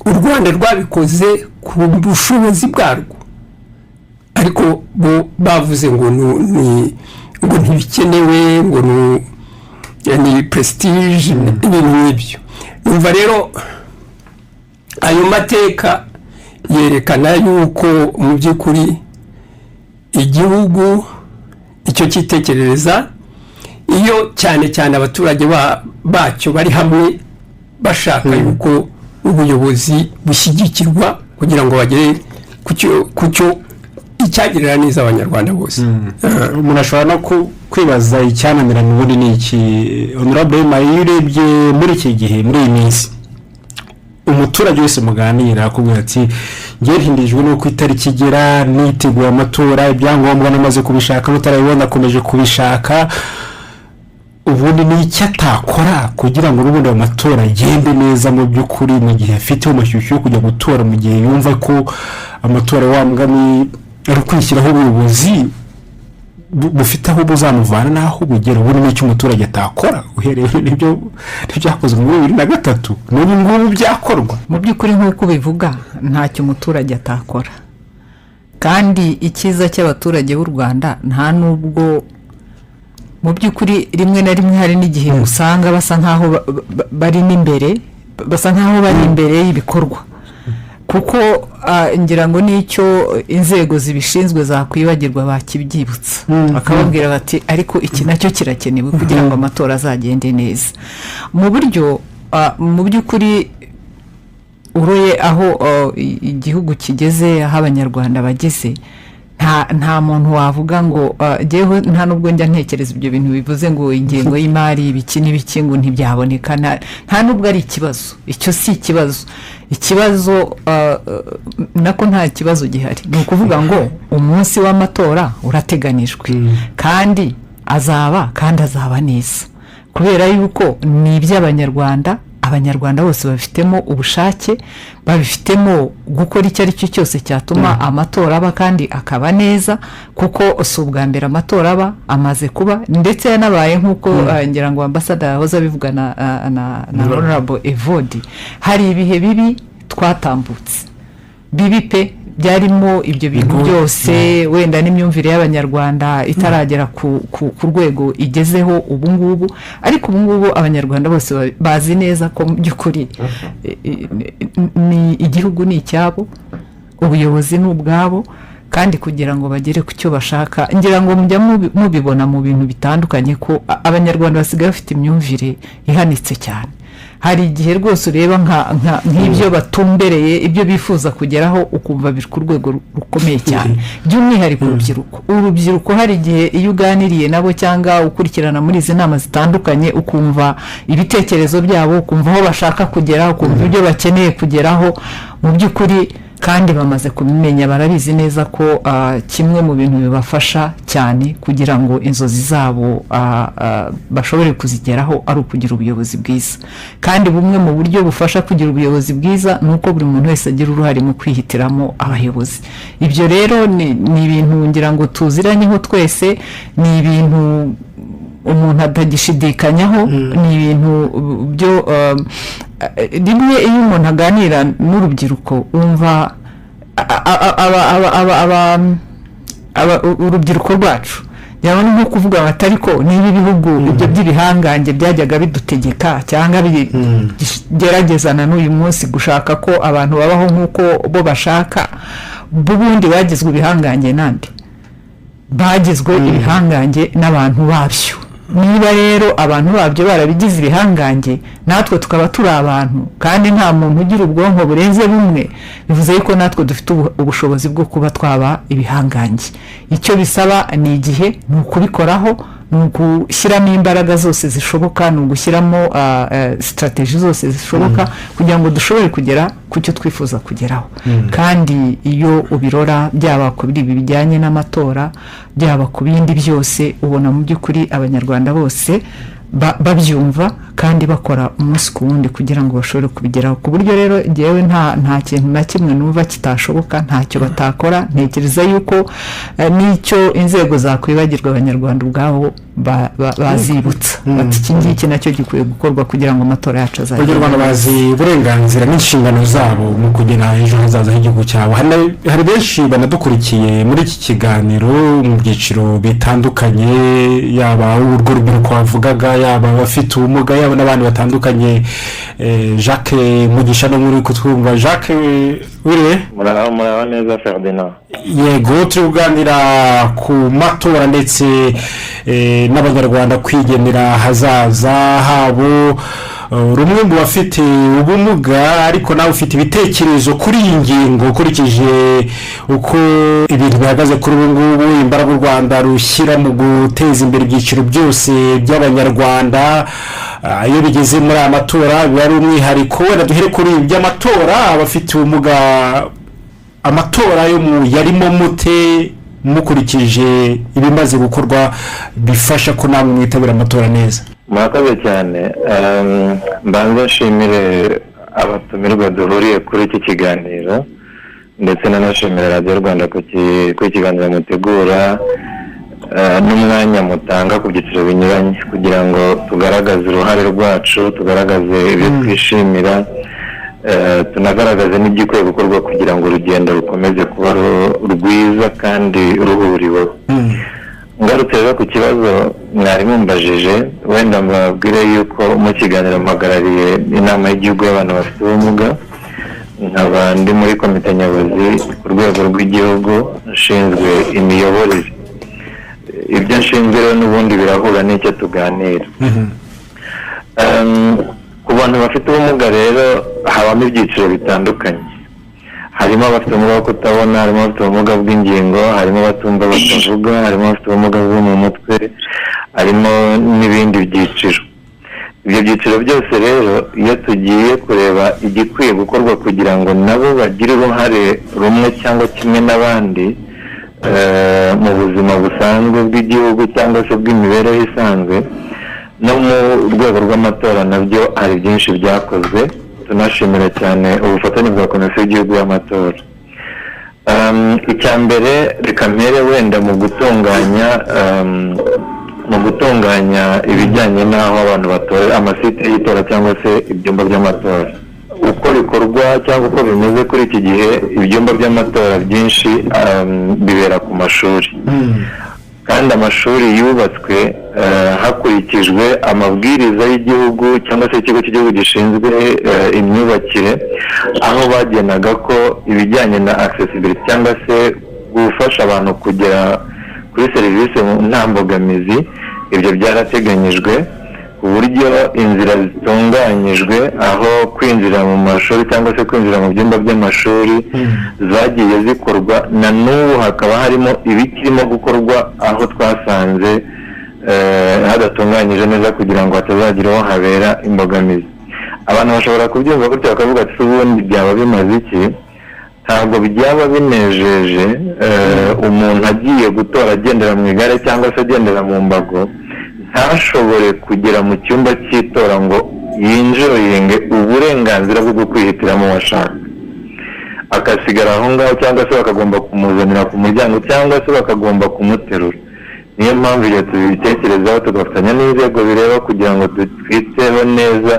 u Rwanda rwabikoze ku bushobozi bwarwo ariko bo bavuze ngo ntibikenewe ngo ni prestige ibintu nk'ibyo numva rero ayo mateka yerekana yuko mu by'ukuri igihugu icyo cyitekerereza iyo cyane cyane abaturage bacyo bari hamwe bashaka yuko ubuyobozi bushyigikirwa kugira ngo bagere ku cyo icyagirira neza abanyarwanda bose umuntu ashobora no kwibaza icyananirana ubundi ni iki honorable Mayi urebye muri iki gihe muri iyi minsi umuturage wese muganira akubwira ati ngiye hindijwe no ku itariki igera nitegura amatora ibyangombwa namaze kubishaka mutarabibona akomeje kubishaka ubundi ni icyo atakora kugira ngo n'ubundi ayo matora agende neza mu by'ukuri, mu gihe afiteho amashyushyu yo kujya gutora, mu gihe yumva ko amatora wamugani ari kwishyiraho ubuyobozi bufite aho buzamuvana n'aho bugera. ubundi n'icyo umuturage atakora uhereye n'ibyo byakozwe muri 2003 n'ubu ngubu byakorwa. mu by'ukuri nk'uko ubivuga ntacyo umuturage atakora, kandi icyiza cy'abaturage b'u Rwanda nta nubwo mu by'ukuri rimwe na rimwe hari n'igihe usanga basa nk'aho bari n'imbere, basa nk'aho bari imbere y'ibikorwa, kuko ngira ngo n'icyo inzego zibishinzwe zakwibagirwa bakibyibutsa bakababwira bati ariko iki nacyo kirakenewe kugira ngo amatora azagende neza. mu buryo mu by'ukuri uroye aho igihugu kigeze, aho abanyarwanda bageze, nta muntu wavuga ngo jyewe nta nubwo njya ntekereza ibyo bintu bivuze ngo ingengo y'imari ibiki n'ibiki ngo ntibyaboneka, nta nubwo ari ikibazo. icyo si ikibazo. ikibazo nako nta kibazo gihari, ni ukuvuga ngo umunsi w'amatora urateganijwe kandi azaba neza, kubera yuko ni iby'abanyarwanda. abanyarwanda bose babifitemo ubushake, babifitemo gukora icyo ari cyo cyose cyatuma amatora aba kandi akaba neza, kuko si ubwa mbere amatora aba, amaze kuba ndetse yanabaye nk'uko ngira ngo ambasada yahoze abivugana na Honorable Evode. hari ibihe bibi twatambutse, bibi pe, byarimo ibyo bintu byose, wenda n'imyumvire y'abanyarwanda itaragera ku rwego igezeho ubu ngubu, ariko ubu ngubu abanyarwanda bose bazi neza ko mu by'ukuri ni igihugu ni icyabo, ubuyobozi ni ubwabo, kandi kugira ngo bagere ku cyo bashaka ngira ngo mujya mubibona mu bintu bitandukanye ko abanyarwanda basigaye bafite imyumvire ihanitse cyane. hari igihe rwose ureba nk'ibyo batumbereye, ibyo bifuza kugeraho ukumva biri ku rwego rukomeye cyane, by'umwihariko urubyiruko. hari igihe iyo uganiriye nabo cyangwa ukurikirana muri izi nama zitandukanye ukumva ibitekerezo byabo, ukumva aho bashaka kugeraho, ukumva ibyo bakeneye kugeraho, mu by'ukuri kandi bamaze kubimenya, barabizi neza ko kimwe mu bintu bibafasha cyane kugira ngo inzozi zabo bashobore kuzigeraho ari ukugira ubuyobozi bwiza. kandi bumwe mu buryo bufasha kugira ubuyobozi bwiza ni uko buri muntu wese agira uruhare mu kwihitiramo abayobozi. ibyo rero ni ibintu ngira ngo tuziranyeho twese, ni ibintu umuntu atagishidikanyaho, ni ibintu byo rimwe iyo umuntu aganira n'urubyiruko wumva urubyiruko rwacu yabona nko kuvuga batari ko niba ibihugu ibyo by'ibihangange byajyaga bidutegeka cyangwa bigeragezana n'uyu munsi gushaka ko abantu babaho nk'uko bo bashaka, bubundi bagizwe ibihangange nande, bagizwe ibihangange n'abantu babyo. niba rero abantu babyo barabigize ibihangange, natwe tukaba turi abantu kandi nta muntu ugira ubwonko burenze bumwe, bivuze yuko natwe dufite ubushobozi bwo kuba twaba ibihangange. icyo bisaba ni igihe, ni ukubikoraho, ni ugushyiramo imbaraga zose zishoboka, ni ugushyiramo strategy zose zishoboka kugira ngo dushobore kugera ku cyo twifuza kugeraho. kandi iyo ubirora byaba ku ibi bijyanye n'amatora, byaba ku bindi byose, ubona mu by'ukuri abanyarwanda bose babyumva kandi bakora umunsi ku wundi kugira ngo bashobore kubigeraho, ku buryo rero ngewe nta kintu na kimwe numva kitashoboka, ntacyo batakora. ntekereza yuko n'icyo inzego zakwibagirwa abanyarwanda ubwabo bazibutsa bati iki ngiki nacyo gikwiye gukorwa kugira ngo amatora yacu azagere. abanyarwanda bazi uburenganzira n'inshingano zabo mu kugena ejo hazaza h'igihugu cyabo. hari benshi banadukurikiye muri iki kiganiro mu byiciro bitandukanye, yaba urwo rubyiruko wavugaga, yaba abafite ubumuga, yaba n'abandi batandukanye. Jacques Mugisha no muri kutwumva. Jacques wiriwe? muraba neza Ferdinand. yego turi kuganira ku matora ndetse n'abanyarwanda kwigenera hazaza habo. rumwe mu bafite ubumuga ariko nawe ufite ibitekerezo kuri iyi ngingo ukurikije uko ibintu bihagaze kuri ubu ngubu, imbaraga u Rwanda rushyira mu guteza imbere ibyiciro byose by'abanyarwanda. iyo bigeze muri aya matora biba ari umwihariko. wenda duhere kuri ibi by'amatora, abafite ubumuga amatora yo yarimo mute mukurikije ibimaze gukorwa bifasha ko namwe mwitabira amatora neza? murakoze cyane. Mbanza nshimire abatumirwa duhuriye kuri iki kiganiro ndetse nanashimira radiyo rwanda ku kiganiro mutegura n'umwanya mutanga ku byiciro binyuranye kugira ngo tugaragaze uruhare rwacu, tugaragaze ibyo twishimira, tunagaragaze n'igikwiye gukorwa kugira ngo urugendo rukomeze kuba rwiza kandi ruhuriweho. Ngarutse rero ku kibazo mwari mumbajije, wenda mbabwire yuko mu kiganiro mpagarariye inama y'igihugu y'abantu bafite ubumuga, nkaba ndi muri komite nyobozi ku rwego rw'igihugu nshinzwe imiyoborere. Ibyo nshinzwe rero n'ubundi birahura n'icyo tuganira. Ku bantu bafite ubumuga rero habamo ibyiciro bitandukanye. Harimo abafite ubumuga bwo kutabona, harimo abafite ubumuga bw'ingingo, harimo abatumva batavuga, harimo abafite ubumuga bwo mu mutwe, harimo n'ibindi byiciro. Ibyo byiciro byose rero iyo tugiye kureba igikwiye gukorwa kugira ngo nabo bagire uruhare rumwe cyangwa kimwe n'abandi mu buzima busanzwe bw'igihugu cyangwa se bw'imibereho isanzwe, no mu rwego rw'amatora nabyo hari byinshi byakozwe. Tunashimira cyane ubufatanye bwa komisiyo y'igihugu y'amatora. Icya mbere reka mpere wenda mu gutunganya ibijyanye n'aho abantu batora, amasite y'itora cyangwa se ibyumba by'amatora. Uko bikorwa cyangwa uko bimeze kuri iki gihe, ibyumba by'amatora byinshi bibera ku mashuri, kandi amashuri yubatswe hakurikijwe amabwiriza y'igihugu cyangwa se ikigo cy'igihugu gishinzwe imyubakire, aho bagenaga ko ibijyanye na accessibility cyangwa se gufasha abantu kugera kuri serivisi nta mbogamizi, ibyo byarateganyijwe ku buryo inzira zitunganyijwe aho kwinjira mu mashuri cyangwa se kwinjira mu byumba by'amashuri zagiye zikorwa. Na n'ubu hakaba harimo ibikirimo gukorwa aho twasanze hadatunganyije neza kugira ngo hatazagira aho habera imbogamizi. Abantu bashobora kubyumva gutya bakavuga ati ubundi byaba bimaze iki? Ntabwo byaba binejeje umuntu agiye gutora agendera mu igare cyangwa se agendera mu mbago, ntashobore kugera mu cyumba cy'itora ngo yinjiroyinge uburenganzira bwo kwihitiramo uwashaka, akasigara aho ngaho cyangwa se bakagomba kumuzanira ku muryango cyangwa se bakagomba kumuterura. Niyo mpamvu iyo tubitekerezaho tugafatanya n'inzego bireba kugira ngo twiteho neza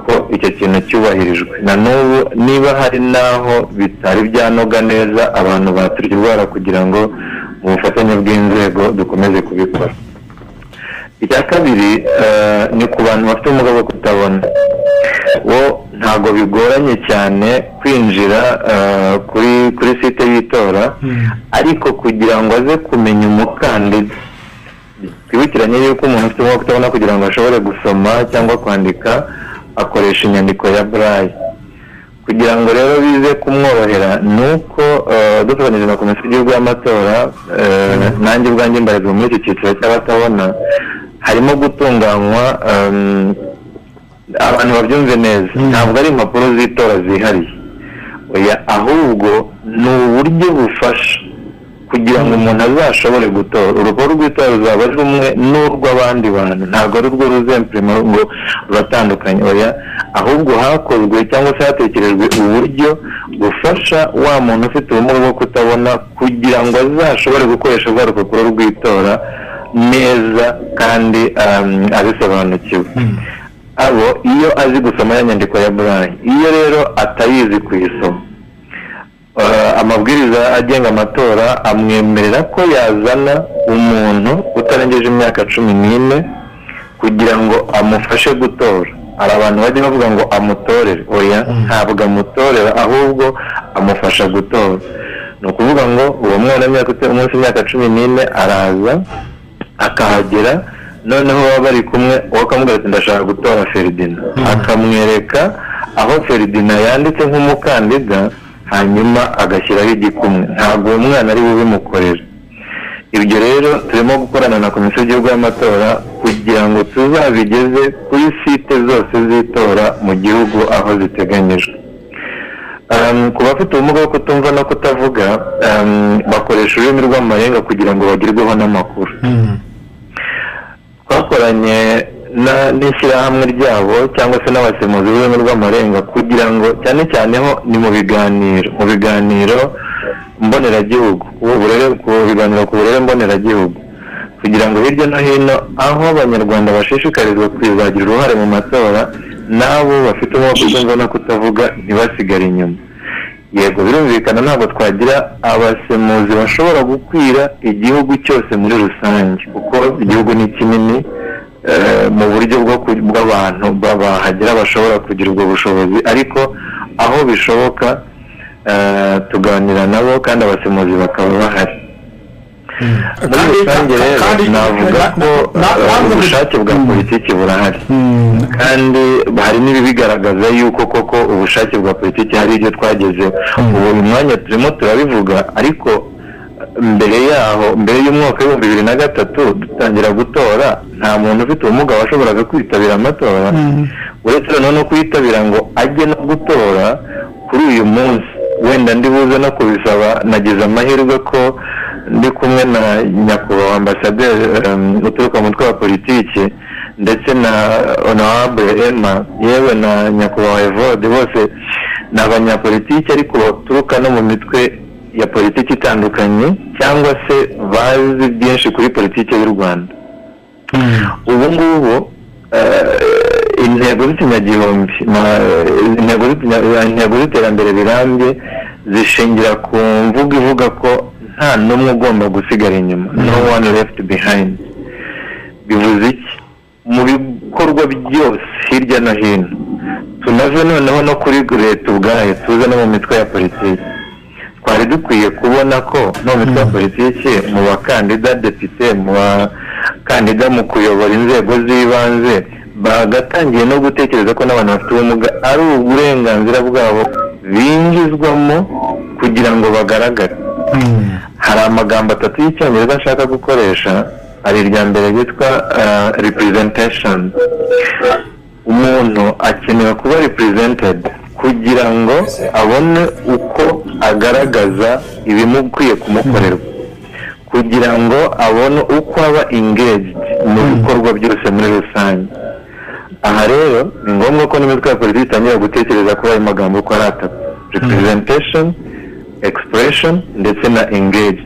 ko icyo kintu cyubahirijwe. Na n'ubu niba hari n'aho bitari byanoga neza, abantu baturya urwara kugira ngo mu bufatanye bw'inzego dukomeze kubikora. Icya kabiri ni ku bantu bafite ubumuga bwo kutabona. Bo ntabwo bigoranye cyane kwinjira kuri site y'itora, ariko kugira ngo aze kumenya umukandida, twibukiranye yuko umuntu ufite ubumuga bwo kutabona kugira ngo ashobore gusoma cyangwa kwandika akoresha inyandiko ya braille. Kugira ngo rero bize kumworohera ni uko dufatanyije na komisiyo y'igihugu y'amatora, nanjye ubwanjye mbarizwa muri iki cyiciro cy'abatabona, harimo gutunganywa, abantu babyumve neza, ntabwo ari impapuro z'itora zihariye, ahubwo ni uburyo bufasha kugira ngo umuntu azashobore gutora. Urupapuro rw'itora ruzaba ari rumwe n'urw'abandi bantu, ntabwo ari rwo ruzempirima ngo ruratandukanye, ahubwo hakozwe cyangwa se hatekerejwe uburyo bufasha wa muntu ufite ubumuga bwo kutabona kugira ngo azashobore gukoresha rwa rupapuro rw'itora neza kandi abisobanukiwe. Abo iyo azi gusoma ya nyandiko ya braille, iyo rero atayizi kuyisoma, amabwiriza agenga amatora amwemerera ko yazana umuntu utarengeje imyaka 14 kugira ngo amufashe gutora. Hari abantu bajya bavuga ngo amutorere, ntabwo amutorera, ahubwo amufasha gutora. Ni ukuvuga ngo uwo mwana umunsi w'imyaka 14 araza akahagera, noneho baba bari kumwe, uwo akamubwira ati ndashaka gutora Ferdinand, akamwereka aho Ferdinand yanditse nk'umukandida, hanyuma agashyiraho igikumwe. Ntabwo uwo mwana ari bubimukorera. Ibyo rero turimo gukorana na komisiyo y'igihugu y'amatora kugira ngo tuzabigeze kuri site zose z'itora mu gihugu aho ziteganyijwe. Ku bafite ubumuga bwo kutumva no kutavuga, bakoresha ururimi rw'amarenga kugira ngo bagerweho n'amakuru. Twakoranye n'ishyirahamwe ryabo cyangwa se n'abasemuzi b'ururimi rw'amarenga kugira ngo cyane cyane ho ni mu biganiro mboneragihugu ku biganiro ku burere mboneragihugu kugira ngo hirya no hino aho abanyarwanda bashishikarizwa kuzagira uruhare mu matora n'abo bafite ubumuga bwo kumva no kutavuga ntibasigare inyuma. Yego birumvikana ntabwo twagira abasemuzi bashobora gukwira igihugu cyose muri rusange kuko igihugu ni kinini mu buryo bw'abantu bahagera bashobora kugira ubwo bushobozi, ariko aho bishoboka tuganira nabo kandi abasemuzi bakaba bahari. Muri rusange rero navuga ko ubushake bwa politiki burahari kandi hari n'ibibigaragaza yuko koko ubushake bwa politiki hari ibyo twagezeho. Ubu uyu mwanya turimo turabivuga, ariko mbere y'umwaka w'ibihumbi 2003 dutangira gutora nta muntu ufite ubumuga washoboraga kwitabira amatora, uretse no kwitabira ngo ajye no gutora kuri uyu munsi. Wenda ndibuze no kubisaba, nagize amahirwe ko ndi kumwe na nyakubahwa ambasaderi uturuka mu mutwe wa politiki ndetse na honorable Emma yewe na nyakubahwa Evode, bose ni abanyapolitiki ariko baturuka no mu mitwe ya politiki itandukanye cyangwa se bazi byinshi kuri politiki y'u Rwanda. Ubu ngubu intego z'ikinyagihumbi, intego z'iterambere rirambye zishingira ku mvugo ivuga ko nta n'umwe ugomba gusigara inyuma, no one left behind. Bivuze iki? Mu bikorwa byose hirya no hino tunave noneho no kuri leta ubwayo, tuze no mu mitwe ya politiki. Twari dukwiye kubona ko no mu mitwe ya politiki, mu bakandida depite, mu bakandida mu kuyobora inzego z'ibanze, bagatangiye no gutekereza ko n'abantu bafite ubumuga ari uburenganzira bwabo binjizwamo kugira ngo bagaragare. Hari amagambo 3 y'icyongereza nshaka gukoresha. Hari irya mbere ryitwa representation. Umuntu akeneye kuba represented kugira ngo abone uko agaragaza ibimukwiye kumukorerwa, kugira ngo abone uko aba engaged mu bikorwa byose muri rusange. Aha rero ni ngombwa ko n'imitwe ya politiki itangira gutekereza kuri ayo magambo uko ari 3: representation, expression ndetse na engage.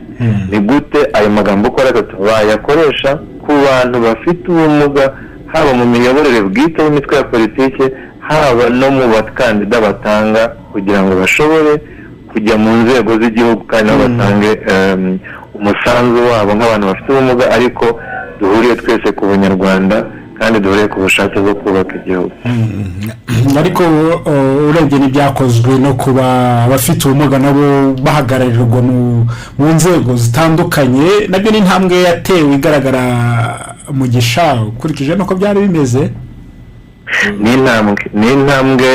Ni gute ayo magambo uko ari 3 bayakoresha ku bantu bafite ubumuga, haba mu miyoborere bwite y'imitwe ya politiki, haba no mu bakandida batanga kugira ngo bashobore kujya mu nzego z'igihugu kandi nabo batange umusanzu wabo nk'abantu bafite ubumuga, ariko duhuriye twese ku bunyarwanda kandi duhuriye ku bushake bwo kubaka igihugu. Ariko urebye n'ibyakozwe no kuba abafite ubumuga nabo bahagararirwa mu nzego zitandukanye, nabyo ni intambwe yatewe igaragara mu gisha ukurikije nuko byari bimeze. Ni intambwe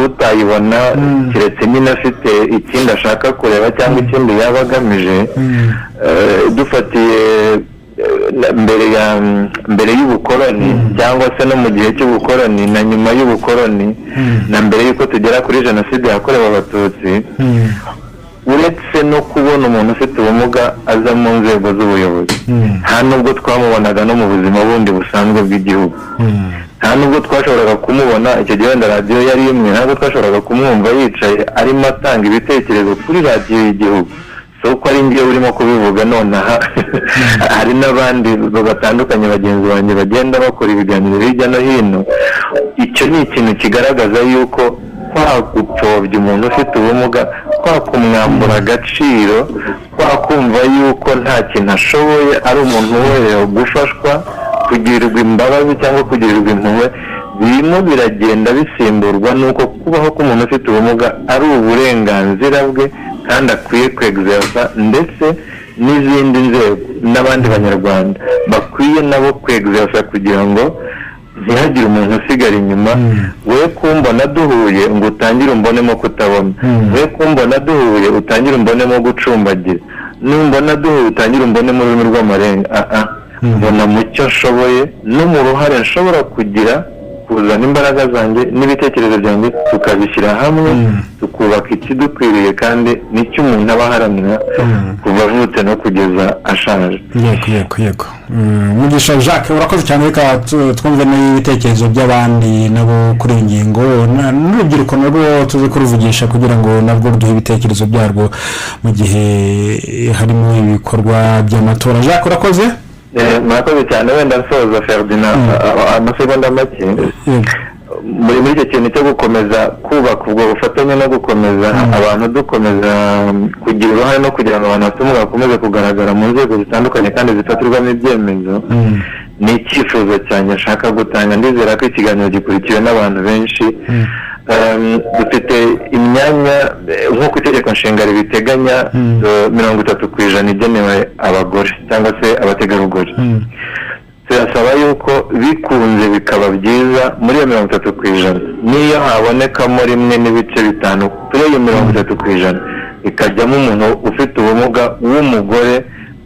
utayibona keretse nyine afite ikindi ashaka kureba cyangwa ikindi yaba agamije. Dufatiye mbere y'ubukoloni cyangwa se no mu gihe cy'ubukoloni na nyuma y'ubukoloni na mbere y'uko tugera kuri jenoside yakorewe abatutsi, uretse no kubona umuntu ufite ubumuga aza mu nzego z'ubuyobozi, nta nubwo twamubonaga no mu buzima bundi busanzwe bw'igihugu. Nta nubwo twashoboraga kumubona, icyo gihe wenda radiyo yari imwe, ntabwo twashoboraga kumwumva yicaye arimo atanga ibitekerezo kuri radiyo y'igihugu. So ko ari njye urimo kubivuga nonaha hari n'abandi batandukanye bagenzi banjye bagenda bakora ibiganiro hirya no hino. Icyo ni ikintu kigaragaza yuko kwa gupfobya umuntu ufite ubumuga, kwa kumwambura agaciro, kwa kumva yuko nta kintu ashoboye, ari umuntu werewe gufashwa, kugirirwa imbabazi cyangwa kugirirwa impuhwe, birimo biragenda bisimburwa nuko kubaho k'umuntu ufite ubumuga ari uburenganzira bwe kandi akwiye kwegzersa, ndetse n'izindi nzego n'abandi banyarwanda bakwiye nabo kwegzersa kugira ngo ntihagire umuntu usigara inyuma. We kumbona duhuye ngo utangire umbonemo kutabona, we kumbona duhuye utangire umbonemo gucumbagira, numbona duhuye utangire umbonemo ururimi rw'amarenga. Mbona mu cyo nshoboye no mu ruhare nshobora kugira kuzana imbaraga zanjye n'ibitekerezo byanjye tukabishyira hamwe tukubaka ikidukwiriye kandi nicyo umuntu aba aharanira kuva avutse no kugeza ashaje. yego Mugisha Jacques urakoze cyane, reka twumve n'ibitekerezo by'abandi nabo kuri iyi ngingo, n'urubyiruko narwo tuze kuruvugisha kugira ngo nabwo duhe ibitekerezo byarwo mu gihe harimo ibikorwa by'amatora. Jacques urakoze. Murakoze cyane, wenda nsoza Ferdinand amasegonda make muri icyo kintu cyo gukomeza kubaka ubwo bufatanye no gukomeza abantu dukomeza kugira uruhare no kugira ngo abantu batumuga bakomeze kugaragara mu nzego zitandukanye kandi zifatirwamo ibyemezo, ni icyifuzo cyanjye nshaka gutanga. Ndizera ko ikiganiro gikurikiwe n'abantu benshi. Dufite imyanya nk'uko itegeko nshinga ribiteganya 30% igenewe abagore cyangwa se abategarugori. Turasaba yuko bikunze bikaba byiza muri iyo 30% niyo habonekamo 1.5 kuri iyo 30% ikajyamo umuntu ufite ubumuga w'umugore,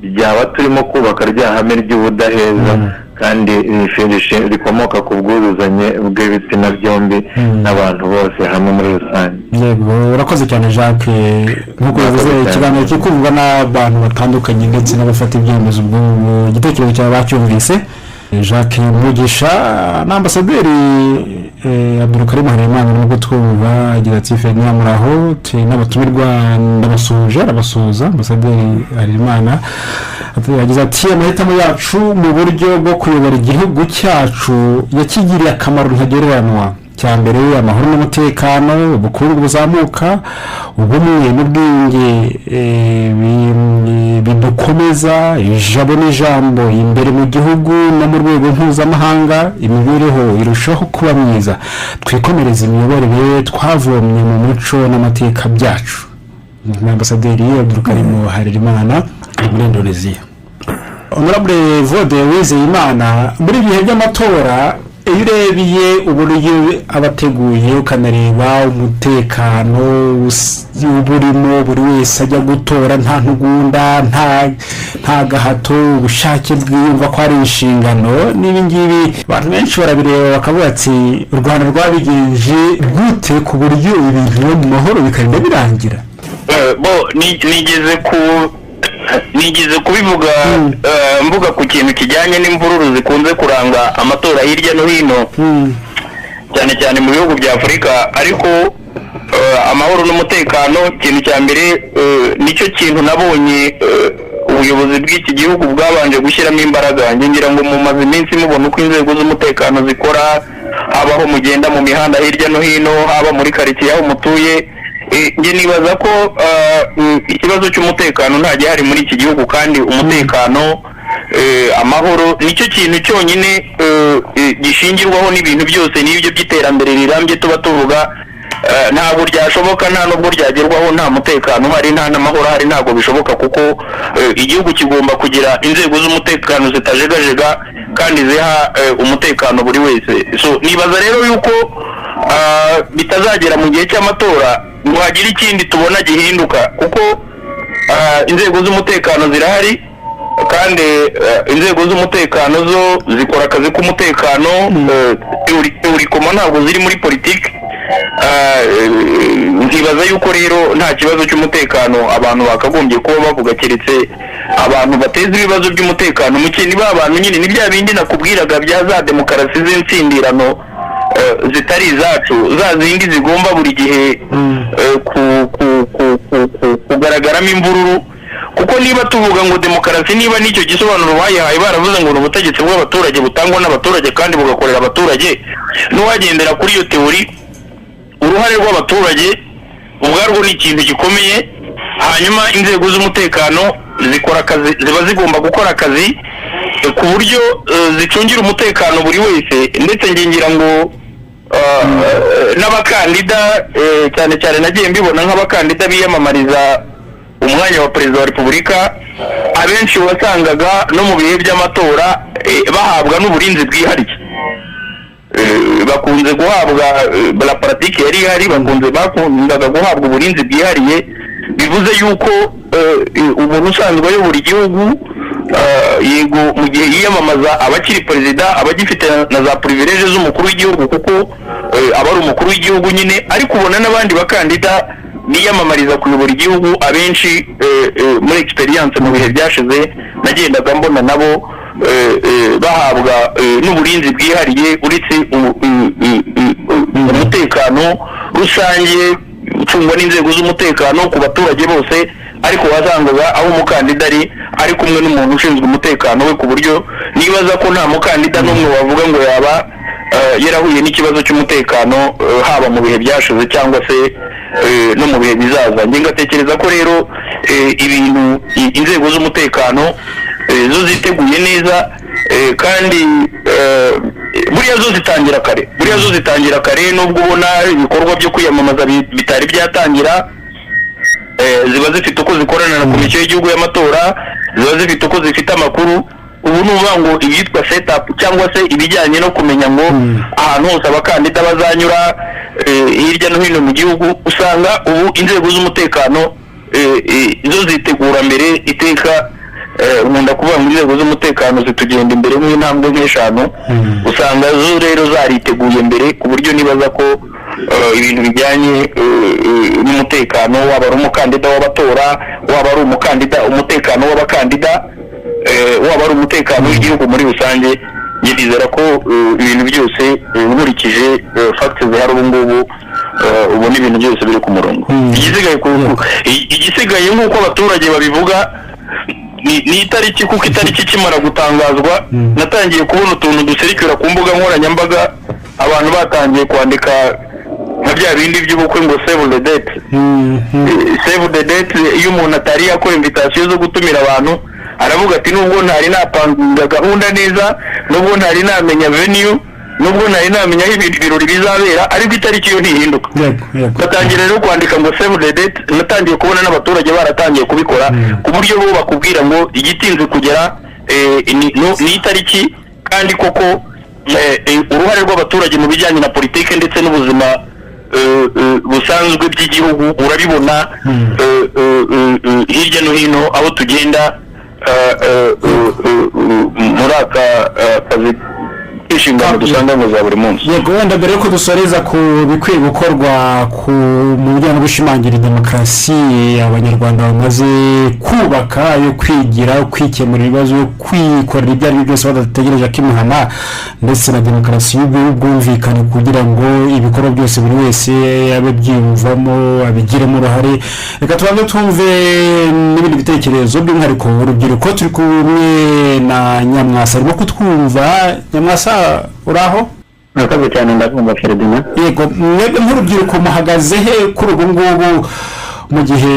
byaba turimo kubaka rya hame ry'ubudaheza kandi rikomoka ku bwuzuzanye bw'ibitsina byombi n'abantu bose hamwe muri rusange. Yego urakoze cyane Jacques, nk'uko bivuze ikiganiro kikuvugwa n'abantu batandukanye ndetse n'abafata ibyemezo. Igitekerezo cyawe bacyumvise. Jacques Mugisha n'ambasaderi Abdulkarim Harerimana nubwo twumva agira ati Ferdinand muraho n'abatumirwa ndabasuhuza. Ambasaderi Harerimana yagize ati amahitamo yacu mu buryo bwo kuyobora igihugu cyacu yakigiriye akamaro ntagereranywa. Cya mbere amahoro n'umutekano, ubukungu buzamuka, ubumwe n'ubwenge bidukomeza, ijabo n'ijambo imbere mu gihugu no mu rwego mpuzamahanga, imibereho irushaho kuba myiza, twikomereza imiyoborere twavomye mu muco n'amateka byacu. Ambasaderi Abdulkarim Harerimana muri Indonesia. Honorable Vode Uwizeyimana, muri ibihe by'amatora iyo urebye uburyo abateguye ukanareba umutekano burimo buri wese ajya gutora nta ntugunda nta gahato, ubushake bwiyumva ko ari inshingano n'ibingibi, abantu benshi barabireba bakavuga ati u Rwanda rwabigenje gute ku buryo ibintu byo mu mahoro bikarinda birangira? nigeze kubivuga mvuga ku kintu kijyanye n'imvururu zikunze kuranga amatora hirya no hino cyane cyane mu bihugu bya Afurika, ariko amahoro n'umutekano ikintu cya mbere nicyo kintu nabonye ubuyobozi bw'iki gihugu bwabanje gushyiramo imbaraga. ngira ngo mumaze iminsi mubona uko inzego z'umutekano zikora, habaho mugenda mu mihanda hirya no hino, haba muri karitsiye aho mutuye. Nge nibaza ko ikibazo cy'umutekano nta gihari muri iki gihugu, kandi umutekano amahoro nicyo kintu cyonyine gishingirwaho n'ibintu byose n'ibyo by'iterambere rirambye tuba tuvuga. Ntabwo ryashoboka, nta nubwo ryagerwaho nta mutekano uhari, nta n'amahoro ahari, ntabwo bishoboka, kuko igihugu kigomba kugira inzego z'umutekano zitajegajega kandi ziha umutekano buri wese. So nibaza rero yuko bitazagera mu gihe cy'amatora ngo hagire ikindi tubona gihinduka, kuko inzego z'umutekano zirahari kandi inzego z'umutekano zo zikora akazi k'umutekano. Teorikoma ntabwo ziri muri politiki. Nkibaza yuko rero nta kibazo cy'umutekano abantu bakagombye kuba bavuga, keretse abantu bateza ibibazo by'umutekano muke. Niba abantu nyine ni bya bindi nakubwiraga bya za demokarasi z'insindirano zitari izacu, za zindi zigomba buri gihe kugaragaramo imvururu. Kuko niba tuvuga ngo demokarasi, niba nicyo gisobanuro bayihaye baravuze ngo ni ubutegetsi bw'abaturage butangwa n'abaturage kandi bugakorera abaturage, n'uwagendera kuri iyo teori uruhare rw'abaturage ubwarwo ni ikintu gikomeye. Hanyuma inzego z'umutekano zikora akazi, ziba zigomba gukora akazi ku buryo zicungira umutekano buri wese, ndetse ngira ngo n'abakandida cyane cyane nagiye mbibona nk'abakandida biyamamariza umwanya wa perezida wa repubulika, abenshi wasangaga no mu bihe by'amatora bahabwa n'uburinzi bwihariye. Bakunze guhabwa la pratique yari ihari, bakundaga guhabwa uburinzi bwihariye. Bivuze yuko umuntu usanzwe ayobora igihugu yego mu gihe yiyamamaza abakiri perezida abagifite na za privilege z'umukuru w'igihugu kuko aba ari umukuru w'igihugu nyine, ariko ubona n'abandi bakandida biyamamariza kuyobora igihugu abenshi muri experience mu bihe byashize nagendaga mbona nabo bahabwa n'uburinzi bwihariye uretse umutekano rusange ucungwa n'inzego z'umutekano ku baturage bose, ariko wasangaga aho umukandida ari kumwe n'umuntu ushinzwe umutekano we, ku buryo nibaza ko nta mukandida n'umwe wavuga ngo yaba yarahuye n'ikibazo cy'umutekano haba mu bihe byashize cyangwa se no mu bihe bizaza. njye ngatekereza ko rero ibintu inzego z'umutekano zo ziteguye neza, kandi buriya zo zitangira kare nubwo ubona ibikorwa byo kwiyamamaza bitari byatangira, ziba zifite uko zikorana na komisiyo y'igihugu y'amatora, ziba zifite uko zifite amakuru. ubu ni uvuga ngo ibyitwa setup cyangwa se ibijyanye no kumenya ngo ahantu hose abakandida bazanyura hirya no hino mu gihugu, usanga ubu inzego z'umutekano zo zitegura mbere iteka. nkunda kuvuga ngo inzego z'umutekano zitugenda imbere nk'intambwe nk'eshanu, usanga zo rero zariteguye mbere, ku buryo nibaza ko ibintu bijyanye n'umutekano, waba ari umukandida w'abatora, waba ari umutekano w'abakandida, waba ari umutekano w'igihugu muri rusange, nizera ko ibintu byose nkurikije facts zihari ubu ngubu ubona ibintu byose biri ku murongo. igisigaye nk'uko abaturage babivuga ni itariki, kuko itariki ikimara gutangazwa natangiye kubona utuntu duserikira ku mbuga nkoranyambaga, abantu batangiye kwandika nka bya bindi by'ubukwe ngo save the date. Save the date, iyo umuntu atari yakora invitation zo gutumira abantu aravuga ati nubwo ntari napanga gahunda neza, nubwo ntari namenya venue, nubwo ntari namenya aho ibirori bizabera, ariko itariki yo ntihinduka. Batangira rero kwandika ngo save the date. natangiye kubona n'abaturage baratangiye kubikora, ku buryo bo bakubwira ngo igitinze kugera ni itariki, kandi koko uruhare rw'abaturage mu bijyanye na politike ndetse n'ubuzima busanzwe by'igihugu urabibona hirya no hino aho tugenda muri aka kazi inshingano dusanga mu za buri munsi. yego, wenda mbere yuko dusoreza ku bikwiye gukorwa mu bijyanye no gushimangira demokarasi abanyarwanda bamaze kubaka, yo kwigira, kwikemura ibibazo, kwikorera ibyo ari byo byose badategereje akimuhana, ndetse na demokarasi y'ubwumvikane kugira ngo ibikorwa byose buri wese abe byiyumvamo abigiremo uruhare. reka tubanze twumve n'ibindi bitekerezo, by'umwihariko urubyiruko. turi kumwe na Nyamwasa, arimo kutwumva. Nyamwasa, uraho? murakoze cyane, ndakumva Ferdinand. yego, mwebwe nk'urubyiruko muhagaze he kuri ubu ngubu, mu gihe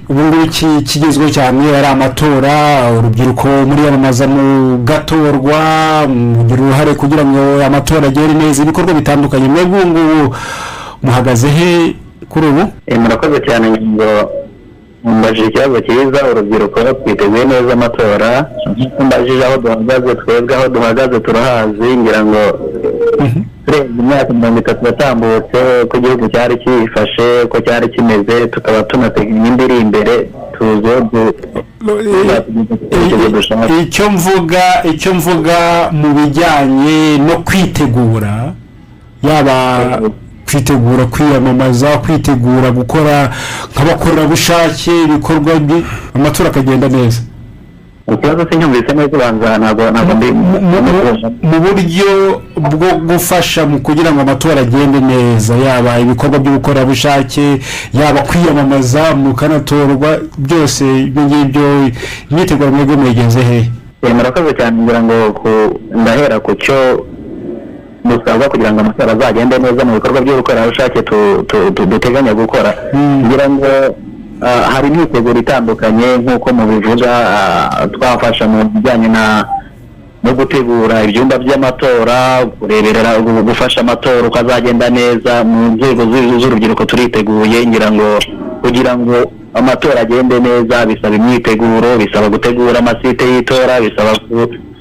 ubu ngubu kigezweho cyane ari amatora, urubyiruko muriyamamaza mugatorwa, mugira uruhare kugira ngo amatora agere neza, ibikorwa bitandukanye, mwebwe ubu ngubu muhagaze he kuri ubu? murakoze cyane, ngo mbajije ikibazo cyiza. urubyiruko twiteguye neza amatora, mbajije aho duhagaze, twebwe aho duhagaze turahazi, ngira ngo turenze imyaka 30 yatambutse ko igihugu cyari cyifashe, ko cyari kimeze, tukaba tunateganya indi iri imbere, tuzi icyo mvuga mu bijyanye no kwitegura, yaba kwitegura kwiyamamaza, kwitegura gukora nk'abakorerabushake, ibikorwa amatora akagenda neza. ikibazo sinyumvise neza, ubanza ntabwo ndi mu buryo bwo gufasha mu kugira ngo amatora agende neza, yaba ibikorwa by'ubukorerabushake, yaba kwiyamamaza mukanatorwa, byose ibyo ngibyo imyiteguro mwebwe muyigeze hehe? murakoze cyane, ngira ngo ndahera ku cyo dusabwa kugira ngo amatora azagende neza mu bikorwa by'ubukorerabushake duteganya gukora. ngira ngo hari imyiteguro itandukanye nk'uko mubivuga, twafasha mu bijyanye no gutegura ibyumba by'amatora, kureberera gufasha amatora uko azagenda neza. mu nzego z'urubyiruko turiteguye, ngira ngo kugira ngo amatora agende neza bisaba imyiteguro, bisaba gutegura amasite y'itora, bisaba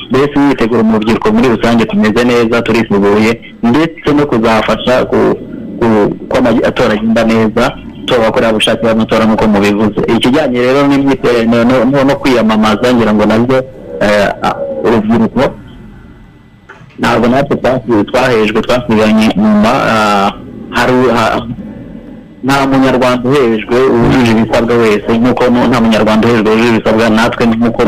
mbese imyiteguro mu rubyiruko muri rusange tumeze neza, turiteguye, ndetse no kuzafasha ko amatora agenda neza, tubakora ubushake bw'amatora nk'uko mubivuze. ikijyanye rero n'imyiteguro no kwiyamamaza, ngira ngo nabyo urubyiruko ntabwo natwe twahejwe twasubiranye inyuma. nta munyarwanda uhejwe wujuje ibisabwa wese, nk'uko nta munyarwanda uhejwe wujuje ibisabwa, natwe nk'uko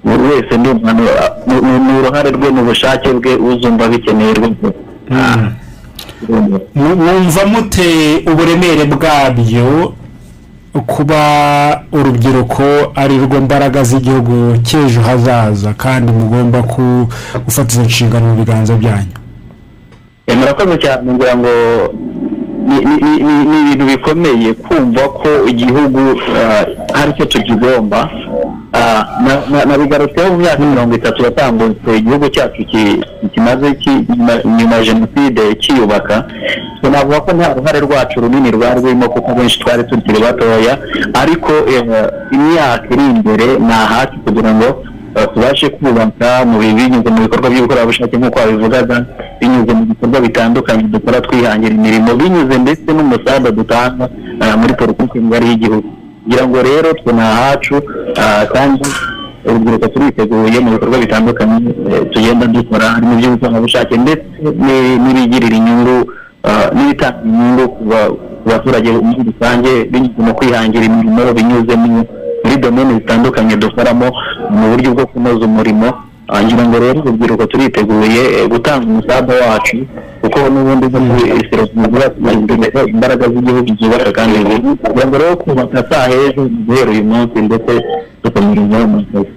buri wese ni uruhare rwe n'ubushake bwe uzumva bikeneye rwose. mwumva mute uburemere bwabyo kuba urubyiruko ari rwo mbaraga z'igihugu cy'ejo hazaza kandi mugomba gufata izo nshingano mu biganza byanyu? Murakoze cyane, ngira ngo ni ibintu bikomeye kumva ko igihugu hari icyo tukigomba. nabigarutseho mu myaka 30 yatambutse igihugu cyacu kimaze nyuma ya jenoside kiyubaka. navuga ko nta ruhare rwacu runini rwari rurimo kuko benshi twari tukiri batoya, ariko imyaka iri imbere ni ahacu kugira ngo tubashe kubaka binyuze mu bikorwa by'ubukorerabushake nk'uko wabivugaga, binyuze mu bikorwa bitandukanye dukora twihangira imirimo, binyuze ndetse n'umusaada dutanga muri politiki ngari y'igihugu. kugira ngo rero twe ni ahacu, kandi urubyiruko turiteguye mu bikorwa bitandukanye tugenda dukora, harimo iby'ubukorerabushake ndetse n'ibigirira inyungu n'ibitanga inyungu ku baturage muri rusange, binyuze mu kwihangira imirimo, binyuze muri domene zitandukanye dukoramo mu buryo bwo kunoza umurimo. ngira ngo rero urubyiruko turiteguye gutanga umusaada wacu, kuko n'ubundi imbaraga z'igihugu zubaka kandi kugira ngo rero kubaka saa heza guhera uyu munsi ndetse dukomereza mu kazi.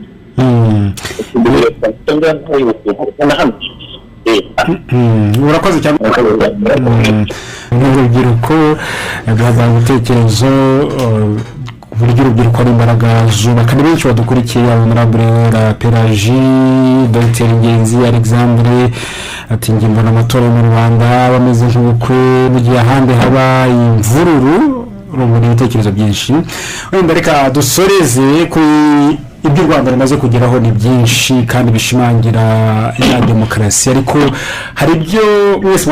urakoze cyane urubyiruko duhaza ibitekerezo uburyo urubyiruko ari imbaraga zubaka. ni benshi badukurikiye, honorable Pelagie, Dr Ngenzi Alexandre ati njye mbona amatora mu Rwanda bameze nk'ubukwe mu gihe ahandi haba imvururu. urumuri ibitekerezo byinshi, wenda reka dusoreze ku ibyo u Rwanda rumaze kugeraho. ni byinshi kandi bishimangira ya demokarasi, ariko hari ibyo mwese